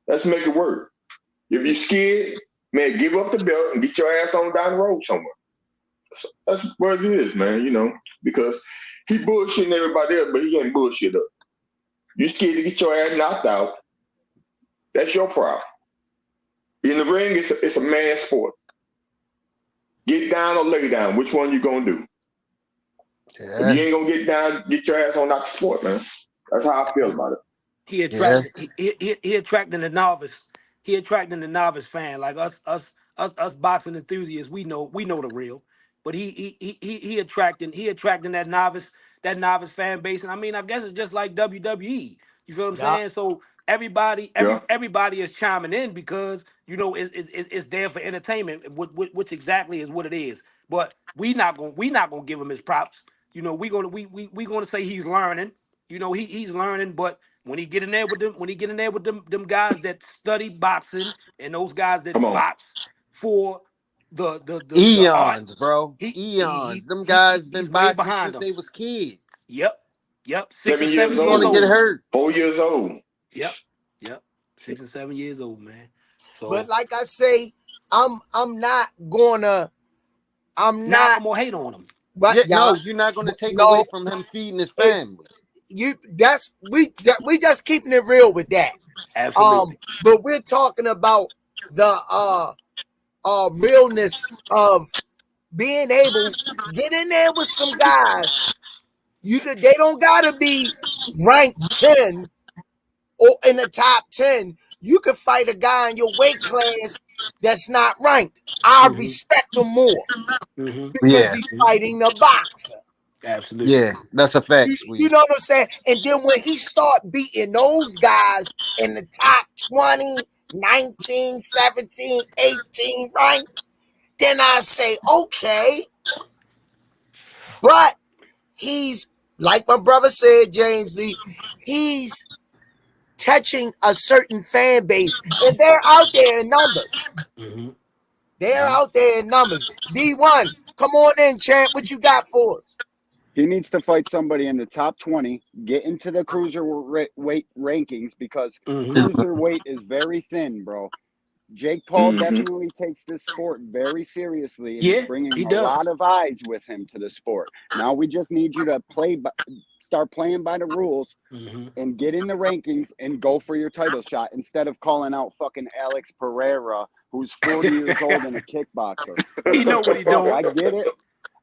Let's make it work. If you scared, man, give up the belt and get your ass on down the road somewhere. That's what it is, man. Because he bullshitting everybody else, but he ain't bullshit up. You scared to get your ass knocked out. That's your problem. In the ring, it's a man sport. Get down or lay down. Which one you gonna do? If you Yeah, ain't gonna get down, get your ass on out the sport, man. That's how I feel about it. He yeah. attracted he attracting the novice. He attracting the novice fan, like us boxing enthusiasts. We know the real, but he attracting that novice fan base. And I mean, I guess it's just like WWE. You feel what I'm Yeah. saying? So everybody Yeah. everybody is chiming in because it's there for entertainment, which exactly is what it is. But we not gonna give him his props. We gonna say he's learning. He's learning, but when he get in there with them guys that study boxing and those guys Come that on. box for the art, Eons, bro. he he Eons. he, Them he, guys he been he's way boxing behind since them. they was kids. Yep, yep. Six and 7 years seven You're years gonna old. get old. hurt. 4 years old. Yep, yep. 6 and 7 years old, man. But So like I say, I'm not gonna. I'm Now not. I'm gonna hate on him. But Yeah, y'all, no, you're not going to take away no. from him feeding his It, family. we just keeping it real with that. Absolutely. But we're talking about the realness of being able get in there with some guys. They don't gotta be ranked 10 or in the top 10. You could fight a guy in your weight class that's not ranked. I Mm-hmm. respect him more Mm-hmm. because Yeah, he's fighting a boxer. Absolutely. yeah, that's a fact, You Squeeze. know what I'm saying? And then when he start beating those guys in the top 20, 19, 17, 18 rank, then I say, okay. But he's, like my brother said, James Lee, he's touching a certain fan base. And they're out there in numbers. Mm-hmm. They're Mm-hmm. out there in numbers. D1, come on in, champ. What you got for us? He needs to fight somebody in the top 20, get into the cruiserweight rankings because Mm-hmm. cruiserweight is very thin, bro. Jake Paul Mm-hmm. definitely takes this sport very seriously, and he's Yeah, bringing he a lot does. of eyes with him to the sport. Now we just need you to start playing by the rules Mm-hmm. and get in the rankings and go for your title shot instead of calling out fucking Alex Pereira, who's 40 years old and a kickboxer. Like, He know what the what he fuck? doing. I get it.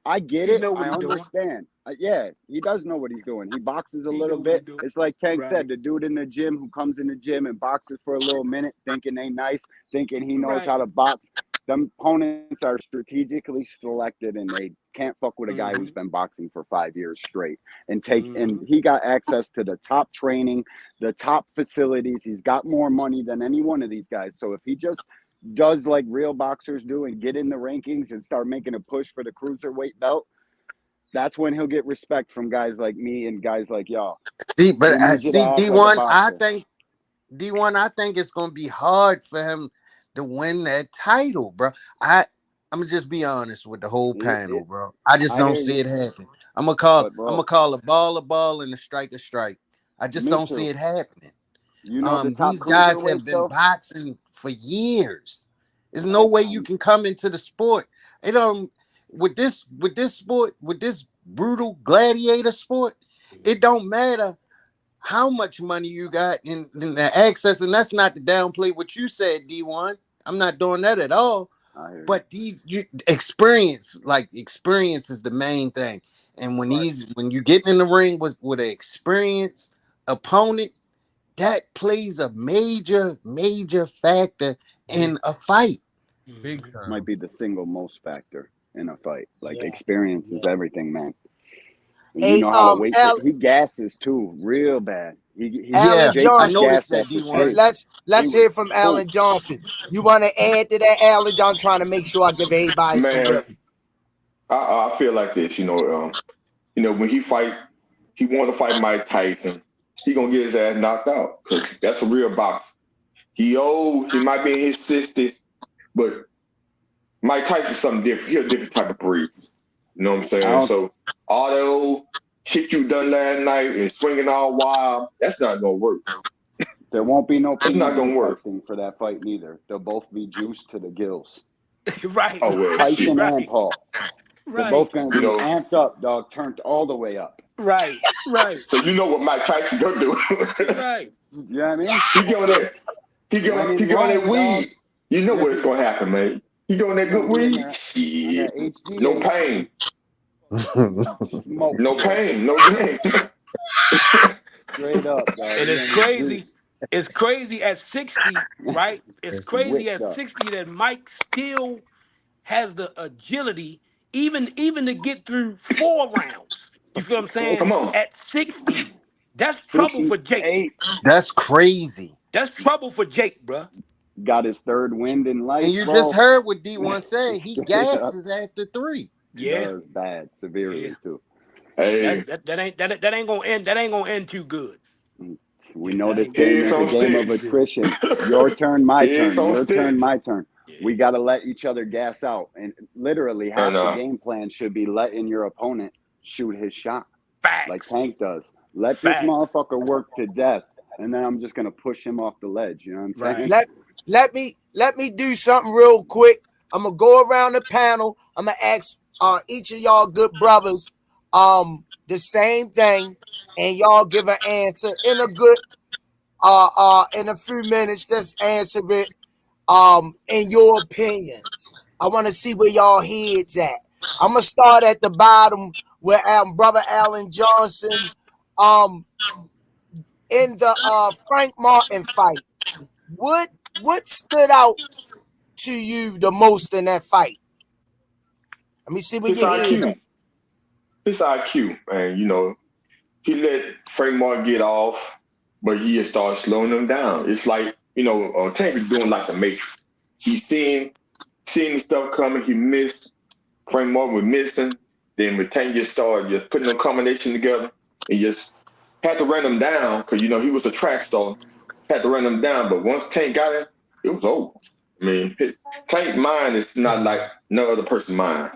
I get He it. know what I he doing. understand. Yeah, he does know what he's doing. He boxes a He know little what he bit. doing. It's like Tank Right. said, the dude in the gym who comes in the gym and boxes for a little minute, thinking they nice, thinking he knows Right. how to box. Them opponents are strategically selected, and they can't fuck with a guy Mm-hmm. who's been boxing for 5 years straight. And Mm-hmm. he got access to the top training, the top facilities. He's got more money than any one of these guys. So if he just does like real boxers do and get in the rankings and start making a push for the cruiserweight belt, that's when he'll get respect from guys like me and guys like y'all. See, but We need you to see, act like a D1, boxer. I think it's going to be hard for him to win that title, bro. I'm gonna just be honest with the whole panel, bro. I just I don't hear see you, it happen. but I'm gonna bro, call a ball, and a strike. I just me don't see too. it happening. You know the top These guys have cruiserweights been though. boxing for years. There's no I, way you I'm, can come into the sport. It with this sport, with this brutal gladiator sport, it don't matter how much money you got in the access, and that's not to downplay what you said, D1. I'm not doing that at all. I hear you. But experience is the main thing. And Right. when you get in the ring with an experienced opponent, that plays a major factor Mm-hmm. in a fight. Big Mm-hmm. Might time. be the single most factor in a fight. Like Yeah, experience is yeah. everything, man. And you Hey, know how to wait for. Al, He gasses too, real bad. He Yeah, Alan Jake I was Johnson. noticed gassed that after D1. Space. He Let's was hear from boom. Alan Johnson. You want to add to that, Alan? I'm trying to make sure I give everybody some Man, rep. I feel like this. When he want to fight Mike Tyson. He gonna get his ass knocked out because that's a real boxer. He might be in his 60s, but Mike Tyson's something different. He a different type of breed. You know what I'm I saying? don't. So all that old shit you done last night and swinging all wild, that's not gonna work. There won't be no It's not PED gonna work. testing for that fight neither. They'll both be juiced to the gills. Right. Oh well, shit. Tyson and Right. Paul. They're Right. both going to You be know. amped up, dog, turned all the way up. Right. Right. So you know what Mike Tyson gonna do? Right. You know what I mean? he get on that. When He in get on that Rome, dog. weed. You know Yeah, what's gonna happen, man. He get on he's that good going to be weed. on Shit. that No HGH. pain. Smoke, No boy. pain. No gain. Straight up, dog. And He's it's going to be juiced. crazy. It's crazy at 60, right? It's crazy Wicked at up. 60 that Mike still has the agility, even to get through 4 rounds. You feel what I'm saying? Come on. At 60, that's trouble for Jake. 68. That's crazy. That's trouble for Jake, bruh. Got his third wind in life, And you just bro. heard what D1 said. He Straight up. gasses after 3. He Yeah, does bad, yeah, severely, too. yeah. Hey, That ain't gonna end. That ain't gonna end too good. We Yeah, know that this ain't gonna game heads end. is That a on ain't gonna game end of too sticks. good. attrition. Your turn, my Heads turn. on Your turn, sticks. my turn. We Yeah, got to let each other gas out. And literally, And half the game plan should be letting your opponent shoot his shot like facts, Tank does. Let this facts. motherfucker work to death. And then I'm just going to push him off the ledge. You know what I'm saying? Right, Let let me do something real quick. I'm gonna go around the panel. I'm gonna ask each of y'all good brothers the same thing, and y'all give an answer in a good in a few minutes. Just answer it in your opinions. I want to see where y'all heads at. I'm gonna start at the bottom where brother Alan Johnson in the Frank Martin fight. What stood out to you the most in that fight? Let me see where His your head at. IQ. His IQ, man. You know, he let Frank Martin get off, but he just started slowing him down. It's like, Tank is doing like the Matrix. He's seeing the stuff coming. He missed. Frank Martin was missing. Then when Tank just started just putting a combination together, and just had to run him down because he was a track star. Had to run him down, but once Tank got him, it was over. I mean, Tank's mind is not like no other person's mind.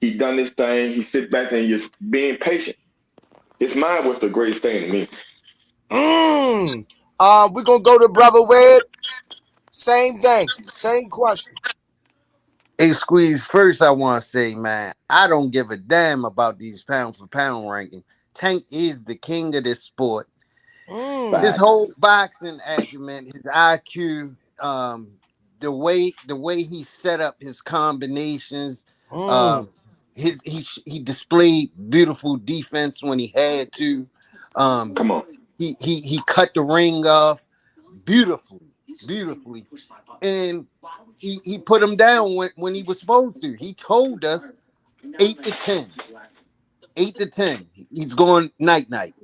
He done this thing. He sit back and just being patient. His mind was the greatest thing to me. We're gonna go to Brother Webb. Same thing, same question. Hey, Squeeze, first I want to say, man, I don't give a damn about these pound for pound rankings. Tank is the king of this sport. His Fact. whole boxing acumen, his IQ, the way he set up his combinations, Mm. he displayed beautiful defense when he had to. Um, Come on. he cut the ring off beautifully, and he put him down when he was supposed to. He told us 8 to 10, 8 to 10. He's going night.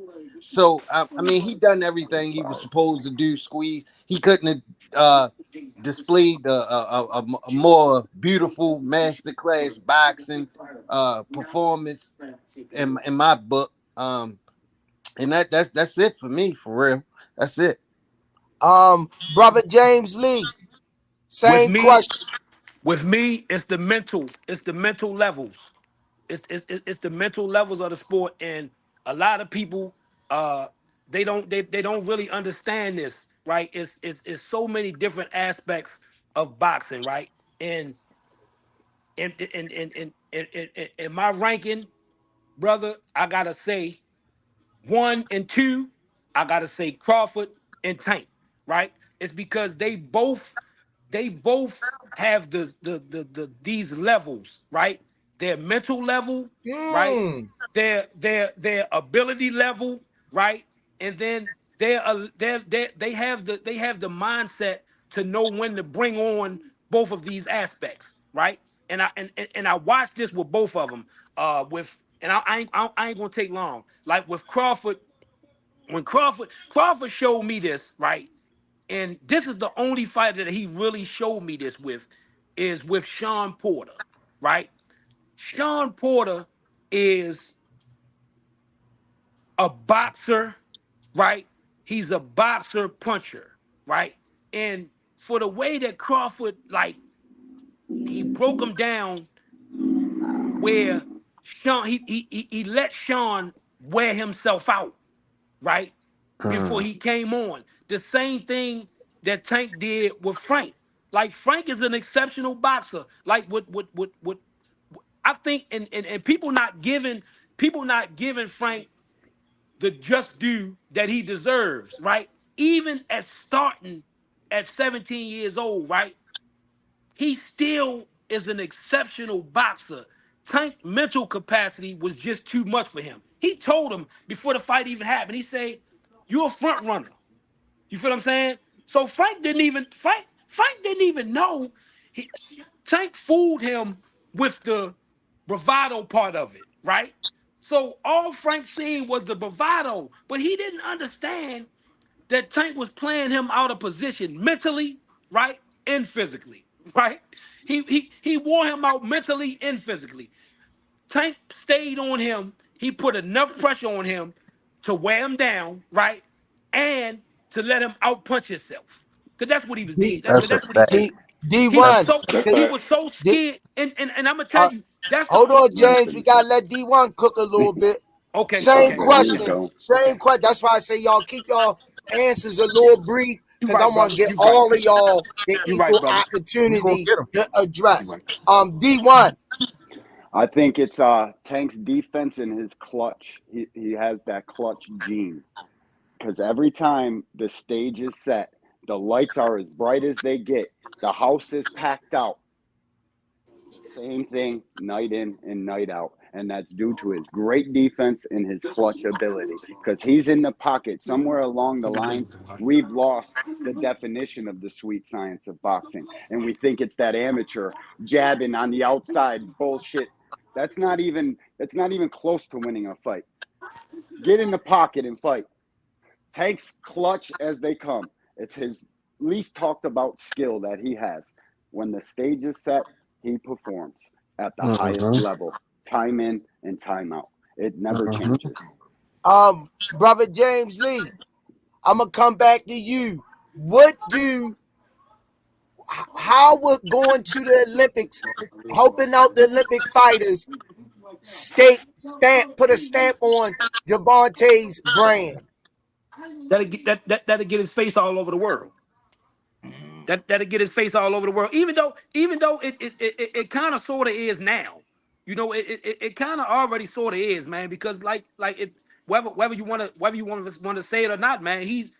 So I mean, he done everything he was supposed to do. Squeeze. He couldn't have displayed a more beautiful masterclass boxing performance in my book. And that's it for me, for real. That's it. Brother James Lee. With Same me, question. it's the mental. It's the mental levels. It's the mental levels of the sport, and a lot of people they don't really understand this, right? It's so many different aspects of boxing, right? And in my ranking, brother, I gotta say 1 and 2, I gotta say Crawford and Tank, right? It's because they both have the these levels, right? Their mental level, right? Mm. Their ability level, right? And then they have the mindset to know when to bring on both of these aspects, right? And I watched this with both of them. With and I ain't gonna take long. Like with Crawford, when Crawford showed me this, right? And this is the only fighter that he really showed me this with, is with Sean Porter, right? Sean Porter is a boxer, right? He's a boxer puncher, right? And for the way that Crawford, like, he broke him down, where Sean, he let Sean wear himself out, right? Before Mm. he came on. The same thing that Tank did with Frank. Like, Frank is an exceptional boxer. Like, what I think, and people not giving Frank the just due that he deserves, right? Even at starting at 17 years old, right? He still is an exceptional boxer. Tank mental capacity was just too much for him. He told him before the fight even happened, he said, "You're a front runner." You feel what I'm saying? So Frank didn't even know. He, Tank fooled him with the bravado part of it, right? So all Frank seen was the bravado, but he didn't understand that Tank was playing him out of position mentally, right, and physically, right? He wore him out mentally and physically. Tank stayed on him. He put enough pressure on him to wear him down, right? And to let him outpunch himself. Because that's what he was D did. That's a That's what he fact. did. D D He was That's one. so That's he fact. was so D, scared. And I'm gonna tell uh, you, that's the hold only. on, James. We gotta let D1 cook a little bit. Okay, Same okay, There you question. okay, go. Same okay. question. That's why I say y'all keep y'all answers a little brief You because I right, want brother. to get You right. all of y'all the You right, equal brother. We gonna opportunity get him. to You address. right. D1. I think it's Tank's defense and his clutch. He has that clutch gene because every time the stage is set, the lights are as bright as they get. The house is packed out. Same thing night in and night out. And that's due to his great defense and his clutch ability. Because he's in the pocket. Somewhere along the lines, we've lost the definition of the sweet science of boxing. And we think it's that amateur jabbing on the outside bullshit. That's not even close to winning a fight. Get in the pocket and fight. Tank's clutch as they come. It's his least talked about skill that he has. When the stage is set, he performs at the highest Mm-hmm. level, time in and time out. It never Mm-hmm. changes. Brother James Lee, I'm gonna come back to you. How would going to the Olympics, helping out the Olympic fighters, put a stamp on Javante's brand? That'll get his face all over the world. That'll get his face all over the world. Even though it kind of sort of is now. It kind of already sort of is, man. Because like it whether you want to say it or not, man. His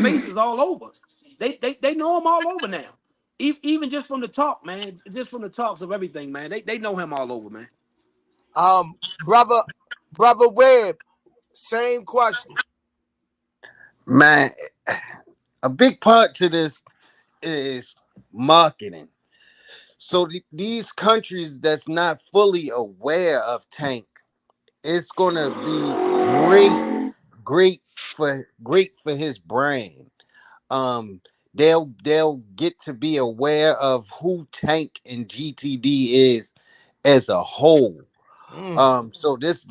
face is all over. They know him all over now. Even just from the talk, man. Just from the talks of everything, man. They know him all over, man. Brother, Webb, same question. Man, a big part to this is marketing. So these countries that's not fully aware of Tank, it's gonna be great for his brand. Um, they'll get to be aware of who Tank and GTD is as a whole. Mm. So this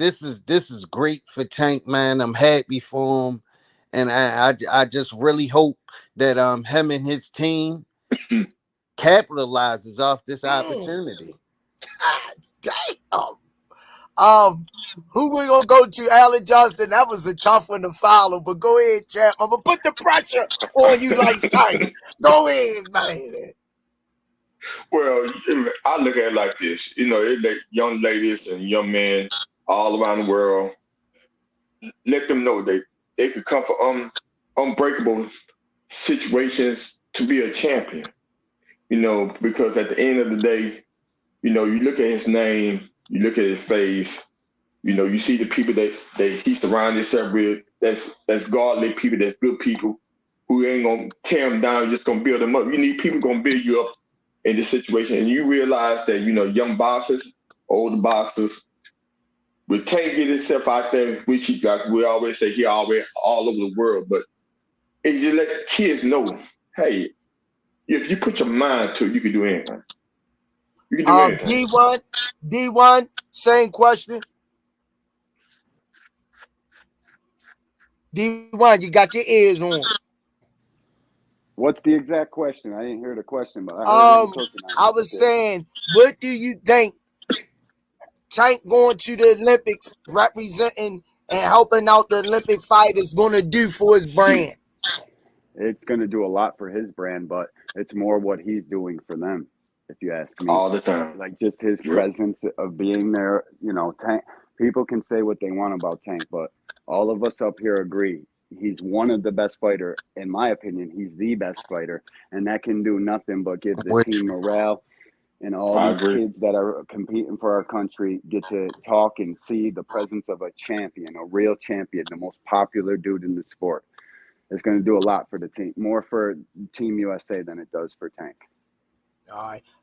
is great for Tank, man. I'm happy for him, and I just really hope that him and his team capitalizes off this Mm. opportunity. God damn. Um, who we gonna go to? Alan Johnston. That was a tough one to follow, but go ahead, champ. I'm gonna put the pressure on you like Tank. Go ahead, man. Well, I look at it like this. It like young ladies and young men all around the world. Let them know they could come from unbreakable situations to be a champion. Because at the end of the day, you look at his name, you look at his face, you see the people that he surrounded himself with. That's godly people, that's good people who ain't gonna tear him down, just gonna build him up. You need people gonna build you up in this situation, and you realize that young boxers, older boxers, with Tank get himself out there, which he got. We always say he always all over the world, but it just let kids know, hey, if you put your mind to it, you can do anything. You can do anything. D1, same question. D1, you got your ears on. What's the exact question? I didn't hear the question, but I heard him Um, cooking on I it. was That's it. saying, what do you think Tank going to the Olympics, representing and helping out the Olympic fighters, gonna do for his brand? It's going to do a lot for his brand, but it's more what he's doing for them, if you ask me. All the time. Like just his Yep. presence of being there. Tank. People can say what they want about Tank, but all of us up here agree he's one of the best fighter. In my opinion, he's the best fighter, and that can do nothing but give the Which team morale. And all I these agree. kids that are competing for our country get to talk and see the presence of a champion, a real champion, the most popular dude in the sport. It's going to do a lot for the team, more for Team USA than it does for Tank.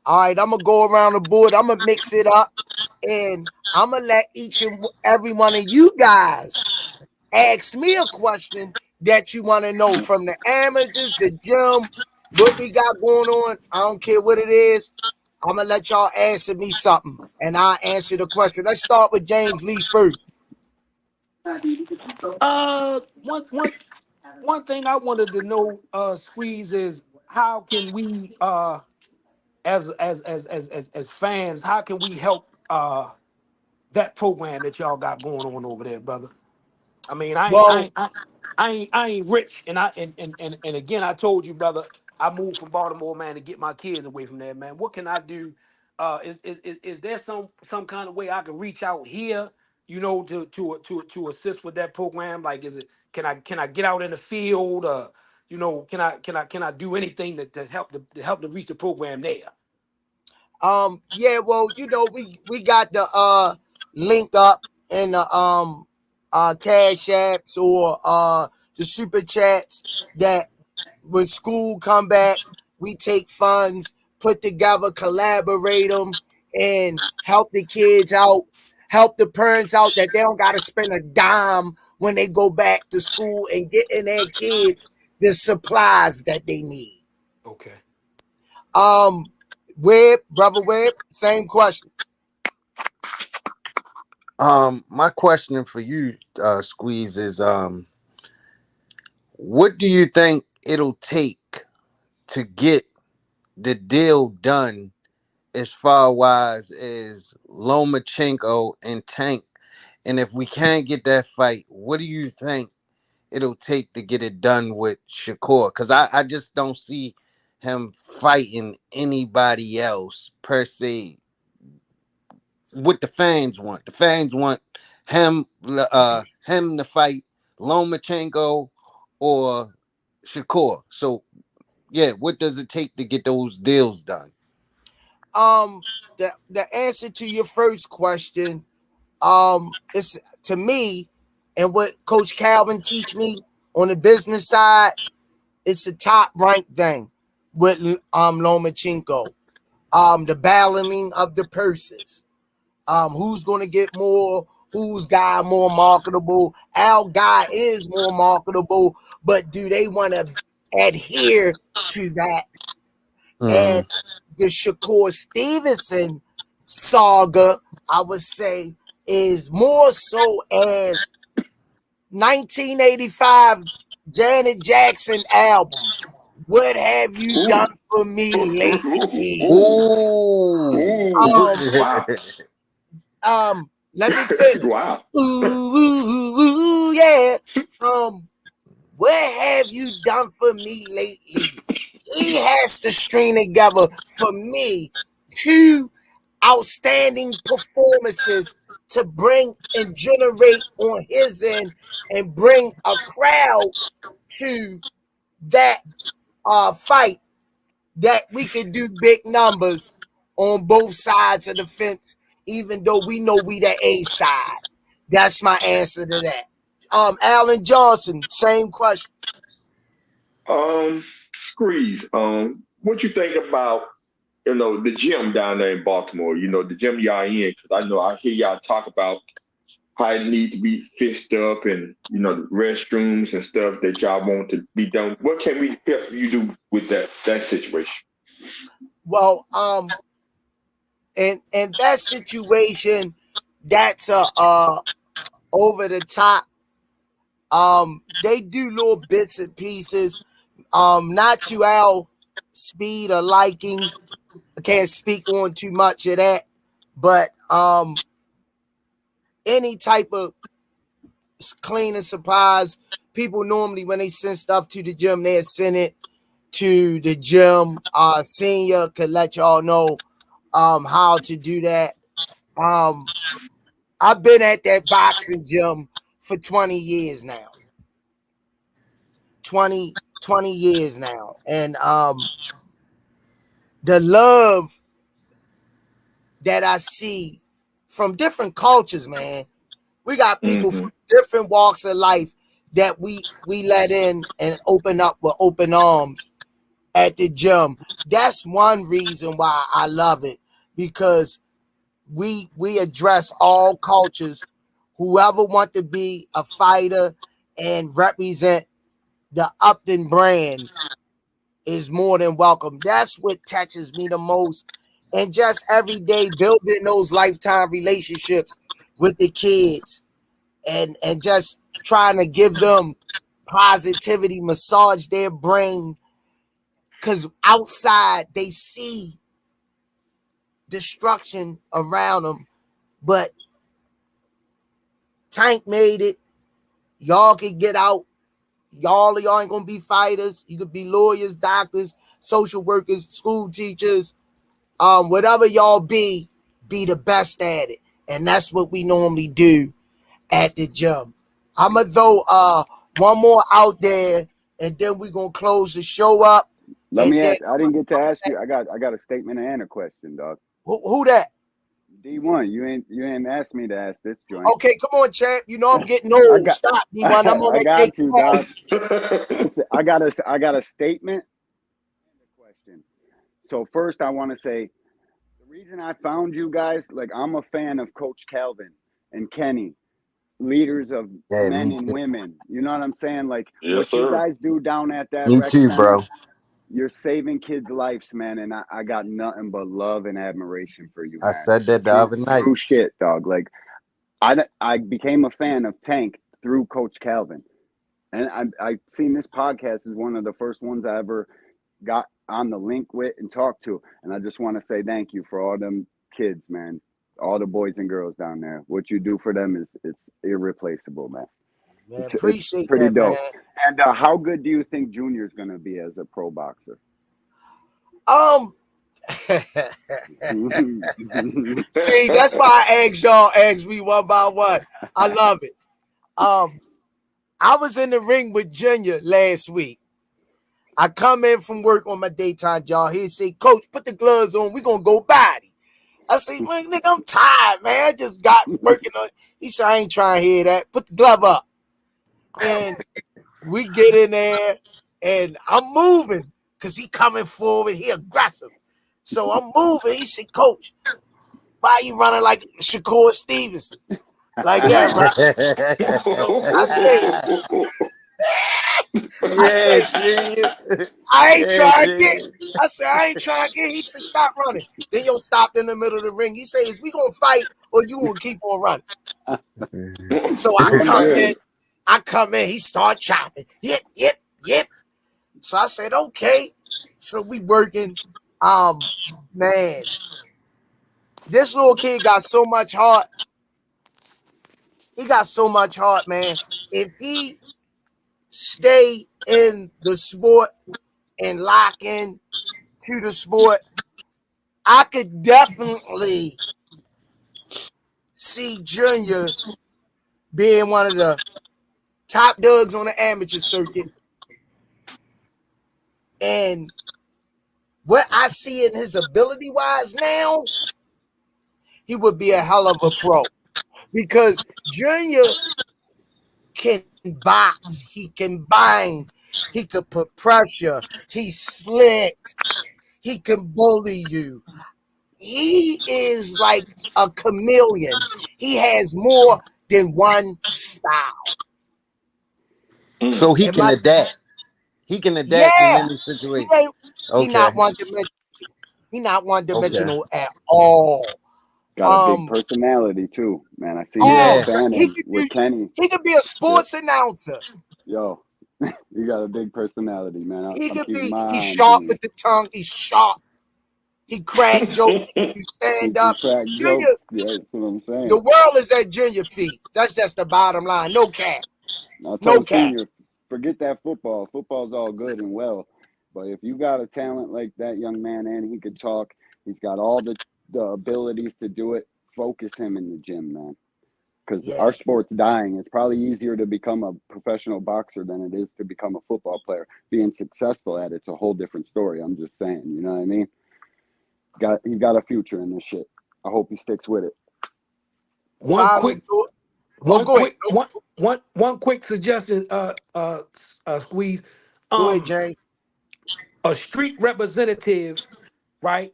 All right. I'm gonna go around the board. I'm gonna mix it up, and I'm gonna let each and every one of you guys ask me a question that you want to know from the amateurs, the gym, what we got going on. I don't care what it is. I'm gonna let y'all answer me something, and I'll answer the question. Let's start with James Lee first. One thing I wanted to know, Squeeze, is how can we, as fans, how can we help that program that y'all got going on over there, brother? I mean, I ain't, I Well, ain't, I ain't rich, and and again, I told you, brother, I moved from Baltimore, man, to get my kids away from there, man. What can I do? Is there some kind of way I can reach out here, to assist with that program? Like, is it can I get out in the field? Can I do anything to help to reach the program there? yeah, well, we got the link up in the cash apps or the super chats that when school come back, we take funds, put together, collaborate them, and help the kids out, help the parents out that they don't got to spend a dime when they go back to school and getting their kids the supplies that they need. Okay. Um, brother Webb, same question. My question for you, Squeeze, is what do you think it'll take to get the deal done as far wise as Lomachenko and Tank? And if we can't get that fight, what do you think it'll take to get it done with Shakur? Because I just don't see him fighting anybody else per se. What the fans want. The fans want him to fight Lomachenko or Shakur. So yeah, what does it take to get those deals done? The answer to your first question, it's to me, and what Coach Calvin teach me on the business side, it's the top ranked thing with Lomachenko. The balancing of the purses. Who's gonna get more? Whose guy more marketable? Our guy is more marketable, but do they want to adhere to that? And Mm. the Shakur Stevenson saga, I would say, is more so as 1985 Janet Jackson album. What have you done Ooh. for me lately? Ooh. Ooh. Um, Wow. Let me finish. Wow. Ooh, ooh, ooh, yeah. What have you done for me lately? He has to string together for me two outstanding performances to bring and generate on his end and bring a crowd to that fight that we can do big numbers on both sides of the fence, even though we know we the A side. That's my answer to that. Alan Johnson, same question. Screeze. What you think about the gym down there in Baltimore? The gym y'all in, because I know I hear y'all talk about how it need to be fixed up and the restrooms and stuff that y'all want to be done. What can we help you do with that situation? Well, in that situation, that's a over the top. They do little bits and pieces. Not to our speed or liking. I can't speak on too much of that, but any type of cleaning supplies, people normally when they send stuff to the gym, they send it to the gym. Senior could let y'all know how to do that. Um, I've been at that boxing gym for 20 years now. 20 years now. And the love that I see from different cultures, man. We got people Mm-hmm. from different walks of life that we let in and open up with open arms at the gym. That's one reason why I love it, because we address all cultures. Whoever want to be a fighter and represent the Upton brand is more than welcome. That's what touches me the most. And just every day building those lifetime relationships with the kids and just trying to give them positivity, massage their brain. Cause outside they see destruction around them. But Tank made it. Y'all can get out. Y'all ain't gonna be fighters. You could be lawyers, doctors, social workers, school teachers, whatever y'all be the best at it. And that's what we normally do at the gym. I'ma throw one more out there, and then we're gonna close the show up. Let And me then ask. I didn't get to ask you. I got a statement and a question, dog. who that? D1, you ain't asked me to ask this joint. Okay, come on, champ. You know I'm getting I old. got Stop, D1. I'm on I that Jake got you, Paul dog. shit. Listen, I got a statement and a question. So first, I want to say the reason I found you guys, like I'm a fan of Coach Calvin and Kenny, leaders of Yeah, men me and too. women. You know what I'm saying? Like Yes, what you sir. guys do down at that Me rec too, center, bro. you're saving kids' lives, man. And I got nothing but love and admiration for you, I man. said that the other night. True shit, dog. Like I became a fan of Tank through Coach Calvin. And I seen this podcast is one of the first ones I ever got on the link with and talked to. And I just want to say thank you for all them kids, man. All the boys and girls down there. What you do for them is it's irreplaceable, man. Man, It's appreciate pretty that, man. dope. And how good do you think Junior's gonna be as a pro boxer? See, that's why I asked me one by one. I love it. I was in the ring with Junior last week. I come in from work on my daytime job. He say, Coach, put the gloves on. We gonna go body. I say, man, nigga, I'm tired, man. I just got working on. He said, I ain't trying to hear that. Put the glove up. And we get in there, and I'm moving because he coming forward. He aggressive. So I'm moving. He said, Coach, why you running like Shakur Stevenson? Like that, right? I said, I Yeah, said, Junior. I ain't Yeah, trying to get. Junior. I said, I ain't trying to get. He said, stop running. Then you'll stop in the middle of the ring. He says, we gonna fight or you gonna keep on running. So I Doing come good. in. He start chopping. Yep. So I said, okay. So we working. Man, this little kid got so much heart. He got so much heart, man. If he stay in the sport and lock in to the sport, I could definitely see Junior being one of the top dogs on the amateur circuit. And what I see in his ability wise now, he would be a hell of a pro because Junior can box, he can bang, he could put pressure, he's slick, he can bully you. He is like a chameleon. He has more than one style. Mm. So he And can my adapt. He can adapt in yeah, any he situation. ain't he not Okay. one dimensional. He not one Okay. dimensional at all. Got a big Um, personality too, man. I seen him in oh, Yeah. he Fanning could with Kenny. he could be a Shit. sports announcer. Yo, you got a big personality, man. He I'm could keeping be. my He's eye on sharp Junior. with the tongue. He's sharp. He crack jokes. He can do He stand can up. crack Junior, jokes. Yeah, that's what I'm the saying. world is at Junior feet. That's just the bottom line. No cap. I No told cap. Senior, forget that football. Football's all good and well, but if you got a talent like that young man and he could talk, he's got all the abilities to do it. Focus him in the gym, man. Because Yeah. our sport's dying. It's probably easier to become a professional boxer than it is to become a football player. Being successful at it's a whole different story. I'm just saying, you know what I mean? He got a future in this shit. I hope he sticks with it. One Final quick, thought. Oh, one go ahead. quick, one quick suggestion. Squeeze. Go ahead, Um, James. a street representative, right?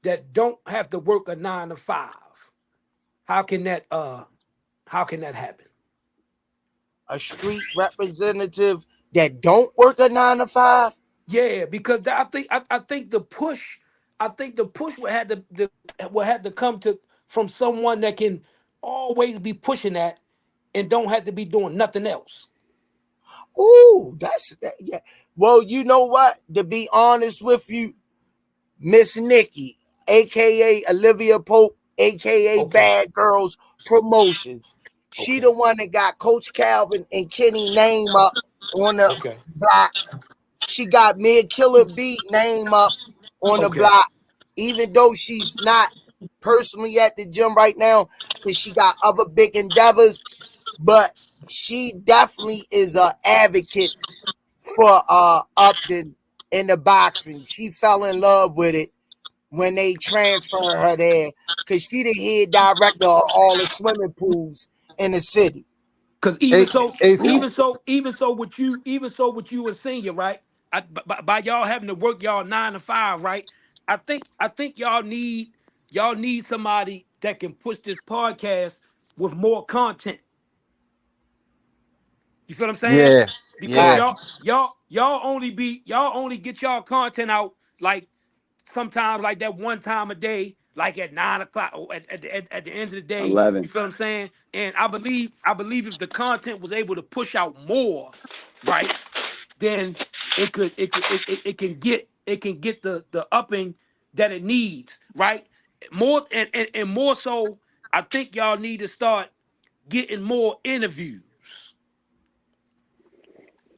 That don't have to work a 9 to 5. How can that how can that happen? A street representative that don't work a 9 to 5. Yeah, because I think the push would have to come to from someone that can always be pushing that and don't have to be doing nothing else. Ooh, that's that. Yeah. Well, you know what? To be honest with you, Miss Nikki, aka Olivia Pope, aka Okay. Bad Girls Promotions. She the one that got Coach Calvin and Kenny name up on the block. She got Mid Killer B name up on the block, even though she's not personally at the gym right now because she got other big endeavors. But she definitely is an advocate for Upton in the boxing. She fell in love with it when they transferred her there because she the head director of all the swimming pools in the city. Because Hey, hey, what you were saying, right? By y'all having to work y'all 9 to 5, right? I think y'all need somebody that can push this podcast with more content. You feel what I'm saying? yeah, Because yeah, y'all only get y'all content out like sometimes like that one time a day, like at 9 o'clock or at the end of the day. You 11. feel what I'm saying? And I believe if the content was able to push out more, right, then it can get the upping that it needs, right? More and more so, I think y'all need to start getting more interviews.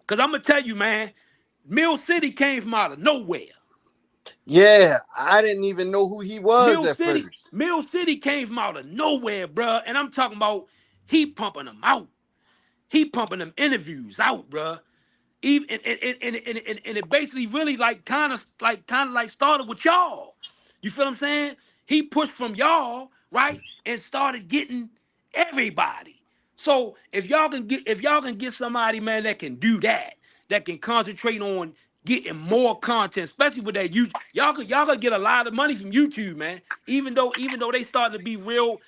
Cause I'm gonna tell you, man, Mill City came from out of nowhere. yeah. I didn't even know who he was Mill at City, first. Mill City came from out of nowhere, bruh. And I'm talking about he pumping them out. He pumping them interviews out, bruh. Even and it basically really like kind of like started with y'all. You feel what I'm saying? He pushed from y'all, right, and started getting everybody. So if y'all can get somebody, man, that can do that can concentrate on getting more content, especially with that YouTube. Y'all could get a lot of money from YouTube, man. Even though they starting to be real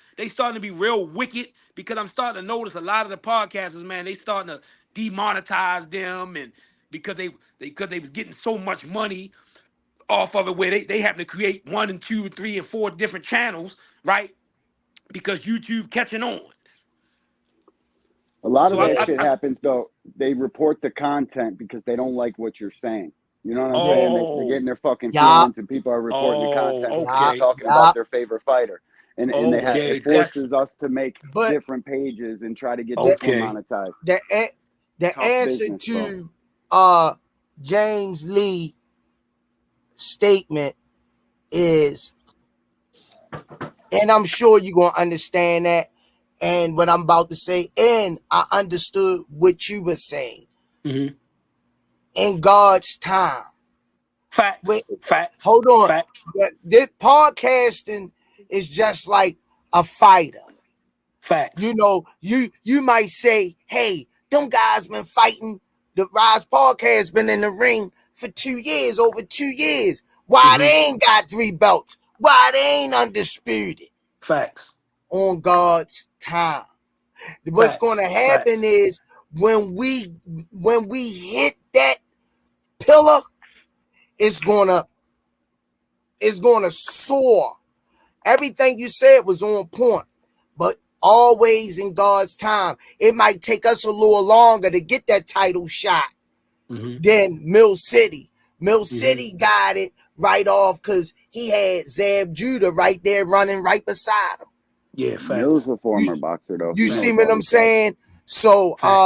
wicked because I'm starting to notice a lot of the podcasters, man, they starting to demonetize them and because they was getting so much money off of it where they having to create 1 and 2 and 3 and 4 different channels, right? Because YouTube catching on. A lot of So I, that Yeah, I, shit I happens though. They report the content because they don't like what you're saying. You know what I'm yeah, saying? They're getting oh, their fucking Yeah, feelings, and people are reporting the content oh, because you're yeah, okay, talking yeah. about their favorite fighter, and The, okay, it that's forces us to make but different pages and try to get the this one okay. monetized. the the Tough answer business, bro. to James Lee statement is, and I'm sure you're gonna understand that, and what I'm about to say, and I understood what you were saying. Mm-hmm. In God's time. Wait, Facts, facts, hold on. facts, This podcasting is just like a fighter. facts. You know, you might say, hey, them guys been fighting. The Rise podcast been in the ring for 2 years, over 2 years. Why Mm-hmm. they ain't got 3 belts? Why they ain't undisputed? Facts, On God's time. What's facts, gonna happen facts. is when we hit that pillar, it's gonna soar. Everything you said was on point, but always in God's time. It might take us a little longer to get that title shot Mm-hmm. than Mill City. Mill Mm-hmm. City got it right off because he had Zab Judah right there running right beside him. Yeah, Mill's facts, a You former boxer though. you He see knows facts, what all I'm these guys. saying? So facts.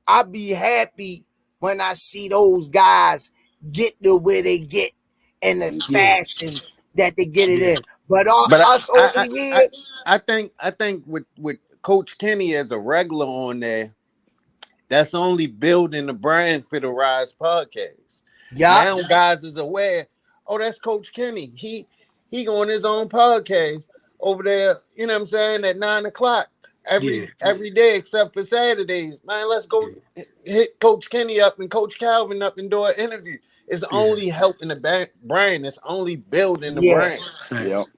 I'd be happy when I see those guys get to where they get in the Me too. Yeah, fashion that they get it yeah, in. But but us over here, I think with Coach Kenny as a regular on there, that's only building the brand for the Rise podcast. yeah, Now guys is aware. Oh, that's Coach Kenny. He on his own podcast over there. You know what I'm saying at 9 o'clock yeah, every day except for Saturdays. Man, let's go yeah, hit Coach Kenny up and Coach Calvin up and do an interview. It's yeah. only helping the brand. It's only building the yeah. brand. Yep. Facts.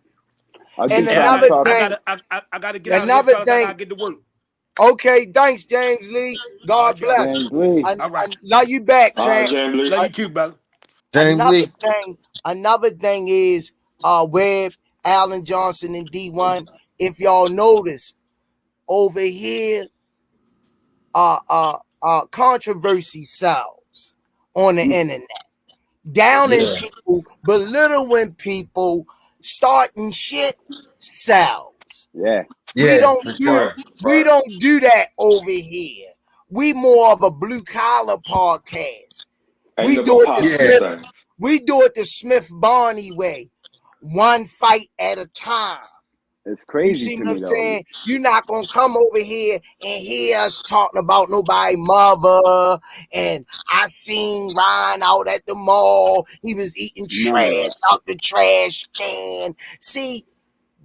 I And just Hey, I tried to got, another talk. I thing, got, I got to get out of here, another fellas. I got thing. to get to work. Okay, thanks, James Lee. All God right, y'all. bless. James Lee. All right. I love you back, All right, champ. Jamie. Love Uh, you too, brother. James Lee. another thing is Webb, Allen Johnson, and D1. If y'all notice over here, controversy sells on the internet, downing Yeah. people, belittling people, starting shit sells. numbers. Yeah. We Yeah, don't for do sure. we don't do that over here. We more of a blue collar podcast. Ain't We nothing do but it the Yeah. positive Smith. things. We do it the Smith Barney way, one fight at a time. It's You crazy see to what I'm me though. saying? You're not gonna come over here and hear us talking about nobody mother. And I seen Ryan out at the mall. He was eating None of trash that. out the trash can. See,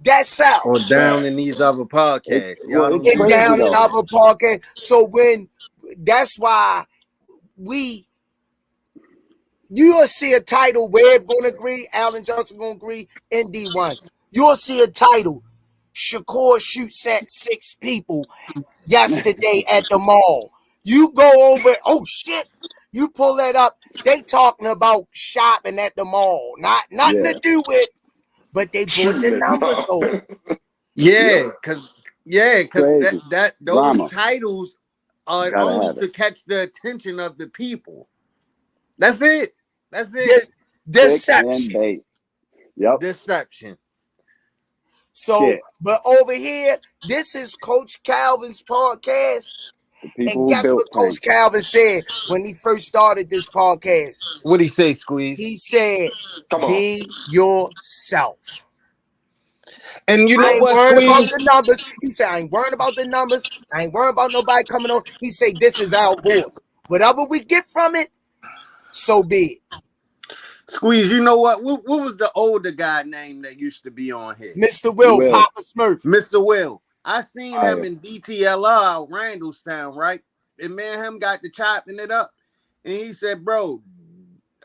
that's out. Or down in these other podcasts. Y'all don't It's And do that crazy down in over though. here. other podcasts. So when that's why you'll see a title, Webb gonna agree, Allen Johnson gonna agree, in D1. You'll see a title. Shakur shoots at 6 people yesterday at the mall. You go over, oh shit, you pull that up. They talking about shopping at the mall. Nothing Yeah. to do with, but they brought the Shooting at numbers over. Yeah, because Crazy. those Drama. titles are Gotta only have to it. catch the attention of the people. That's it. That's it. This Click and deception. bait. Yep. Deception. So, Shit. but over here, this is Coach Calvin's podcast. The people And who guess built what Coach Tank. Calvin said when he first started this podcast? What'd he say, Squeeze? He said, Come on. be yourself. And you know I ain't what, worried about Squeeze? the numbers. He said, I ain't worried about the numbers. I ain't worried about nobody coming on. He said, this is our voice. Whatever we get from it, so be it. Squeeze, you know what? What was the older guy name that used to be on here? Mr. Will, Papa Smurf. Mr. Will. I seen him Fire. in DTLR out Randallstown, right? And me and him got to chopping it up. And he said, bro,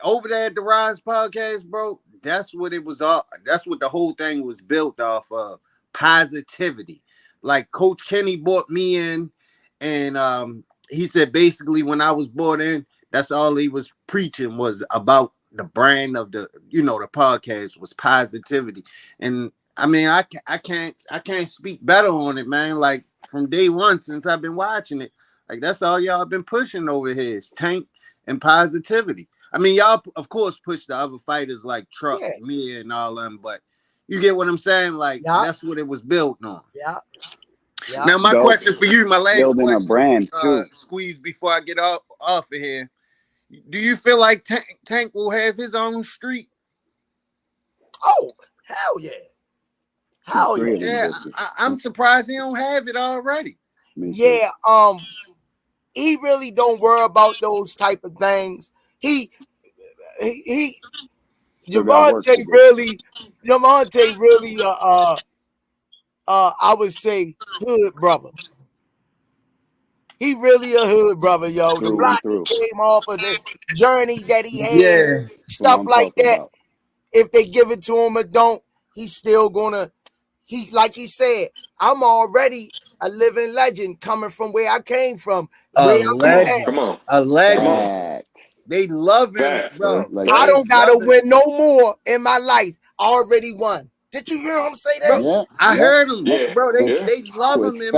over there at the Rize podcast, bro, that's what it was all. That's what the whole thing was built off of. Positivity. Like Coach Kenny brought me in, and he said basically when I was brought in, that's all he was preaching was about the brand of the podcast was positivity. And I mean, I can't speak better on it, man. Like from day one since I've been watching it, like that's all y'all been pushing over here is Tank and positivity. I mean, y'all of course push the other fighters like Truck, Mia, and all them, but you get what I'm saying? Like that's what it was built on. Yeah. Now my question for you, my last Building question, a brand too. Squeeze, before I get off of here. Do you feel like Tank will have his own street? Oh, hell yeah. Hell yeah. Yeah, I'm surprised he don't have it already. Yeah, he really don't worry about those type of things. Javante really, I would say hood brother. He really a hood brother, yo. The block he came off of, the journey that he had, stuff like that. About. If they give it to him or don't, he's still gonna. Like he said, I'm already a living legend coming from where I came from. A legend. Come on. A legend. Come on. They love him, bro. Like, I don't gotta win no more in my life. I already won. Did you hear him say that? Bro, I heard him, bro. They love him in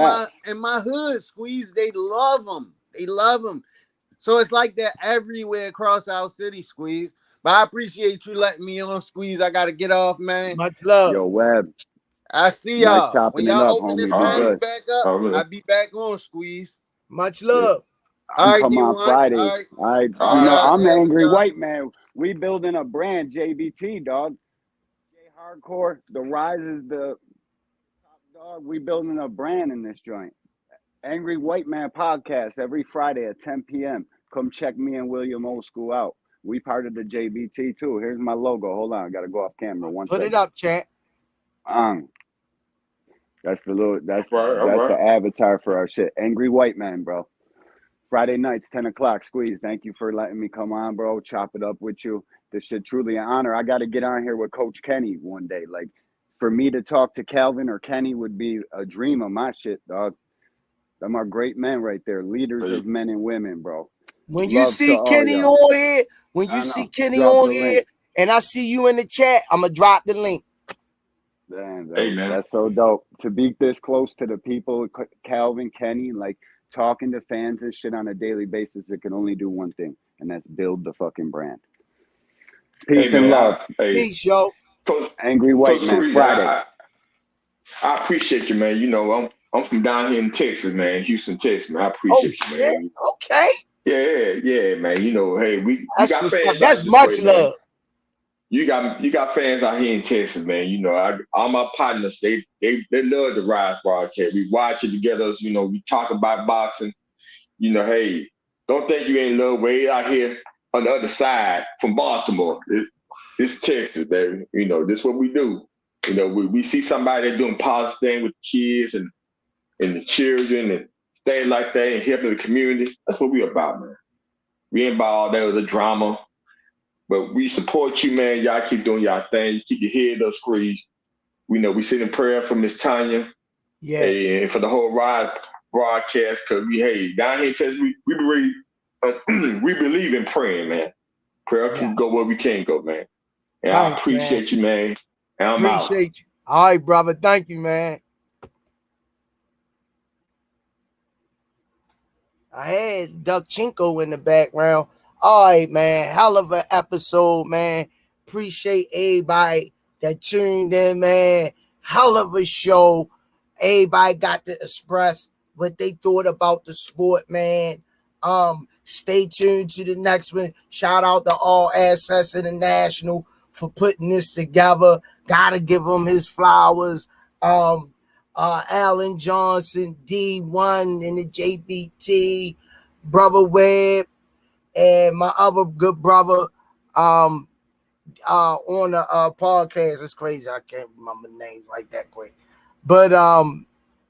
my hood, Squeeze. They love him. They love him. So it's like that everywhere across our city, Squeeze. But I appreciate you letting me on, Squeeze. I gotta get off, man. Much love. Yo, Webb. I see y'all. Nice when y'all open homie. this man back up, I'll be back on, Squeeze. Much love. All right, come D1. on Friday. All right. I'm an angry white man. We building a brand, JBT, dog. J Hardcore. The Rize is the top dog. We building a brand in this joint. Angry White Man podcast every Friday at 10 p.m. Come check me and William Old School out. We part of the JBT too. Here's my logo. Hold on, I gotta go off camera. Put it up, chat. That's the avatar for our shit. Angry White Man, bro. Friday nights, 10 o'clock. Squeeze, thank you for letting me come on, bro. Chop it up with you. This shit truly an honor. I got to get on here with Coach Kenny one day. Like, for me to talk to Calvin or Kenny would be a dream of my shit, dog. Them are great men right there. Leaders of men and women, bro. When you see Kenny on here, and I see you in the chat, I'm going to drop the link. Man, that's so dope. To be this close to the people, Calvin, Kenny, like, talking to fans and shit on a daily basis, it can only do one thing, and that's build the fucking brand. Peace and love. Peace, yo. Angry White Man, Friday. I appreciate you, man. You know, I'm from down here in Texas, man, Houston, Texas, man. I Oh appreciate you, shit. man. Okay. Yeah, man. You know, hey, we That's got what's up. fans That's out this way, much man. love. You got fans out here in Texas, man. You know, all my partners, they love the Rise broadcast. We watch it together. You know, we talk about boxing. You know, hey, don't think you ain't love way out here on the other side from Baltimore. It's Texas, baby. You know, this is what we do. You know, we see somebody that doing positive thing with kids and the children and things like that and helping the community. That's what we about, man. We ain't about all that other drama. But we support you, man. Y'all keep doing y'all thing. Keep your head up, squeeze. We know we send in prayer for Miss Tanya Yeah. and for the whole ride broadcast. Cause hey, down here in Texas, we really we believe in praying, man. Prayer Yeah. can go where we can't go, man. And I Thanks, man. appreciate you, man. And I'm out. Appreciate you. All right, brother. Thank you, man. I had Duckchenko in the background. All right, man. Hell of an episode, man. Appreciate everybody that tuned in, man. Hell of a show. Everybody got to express what they thought about the sport, man. Stay tuned to the next one. Shout out to All Access International for putting this together. Gotta give him his flowers. Alan Johnson, D1 in the JBT, Brother Webb, and my other good brother on the podcast. It's crazy. I can't remember names like that quick. But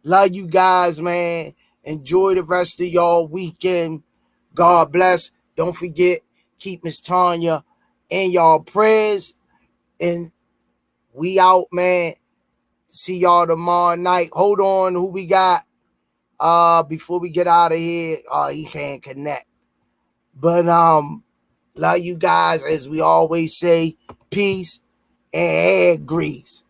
love you guys, man. Enjoy the rest of y'all weekend. God bless. Don't forget, keep Miss Tanya in y'all prayers. And we out, man. See y'all tomorrow night. Hold on, who we got? Before we get out of here, he can't connect. But love you guys, as we always say, peace and hair grease.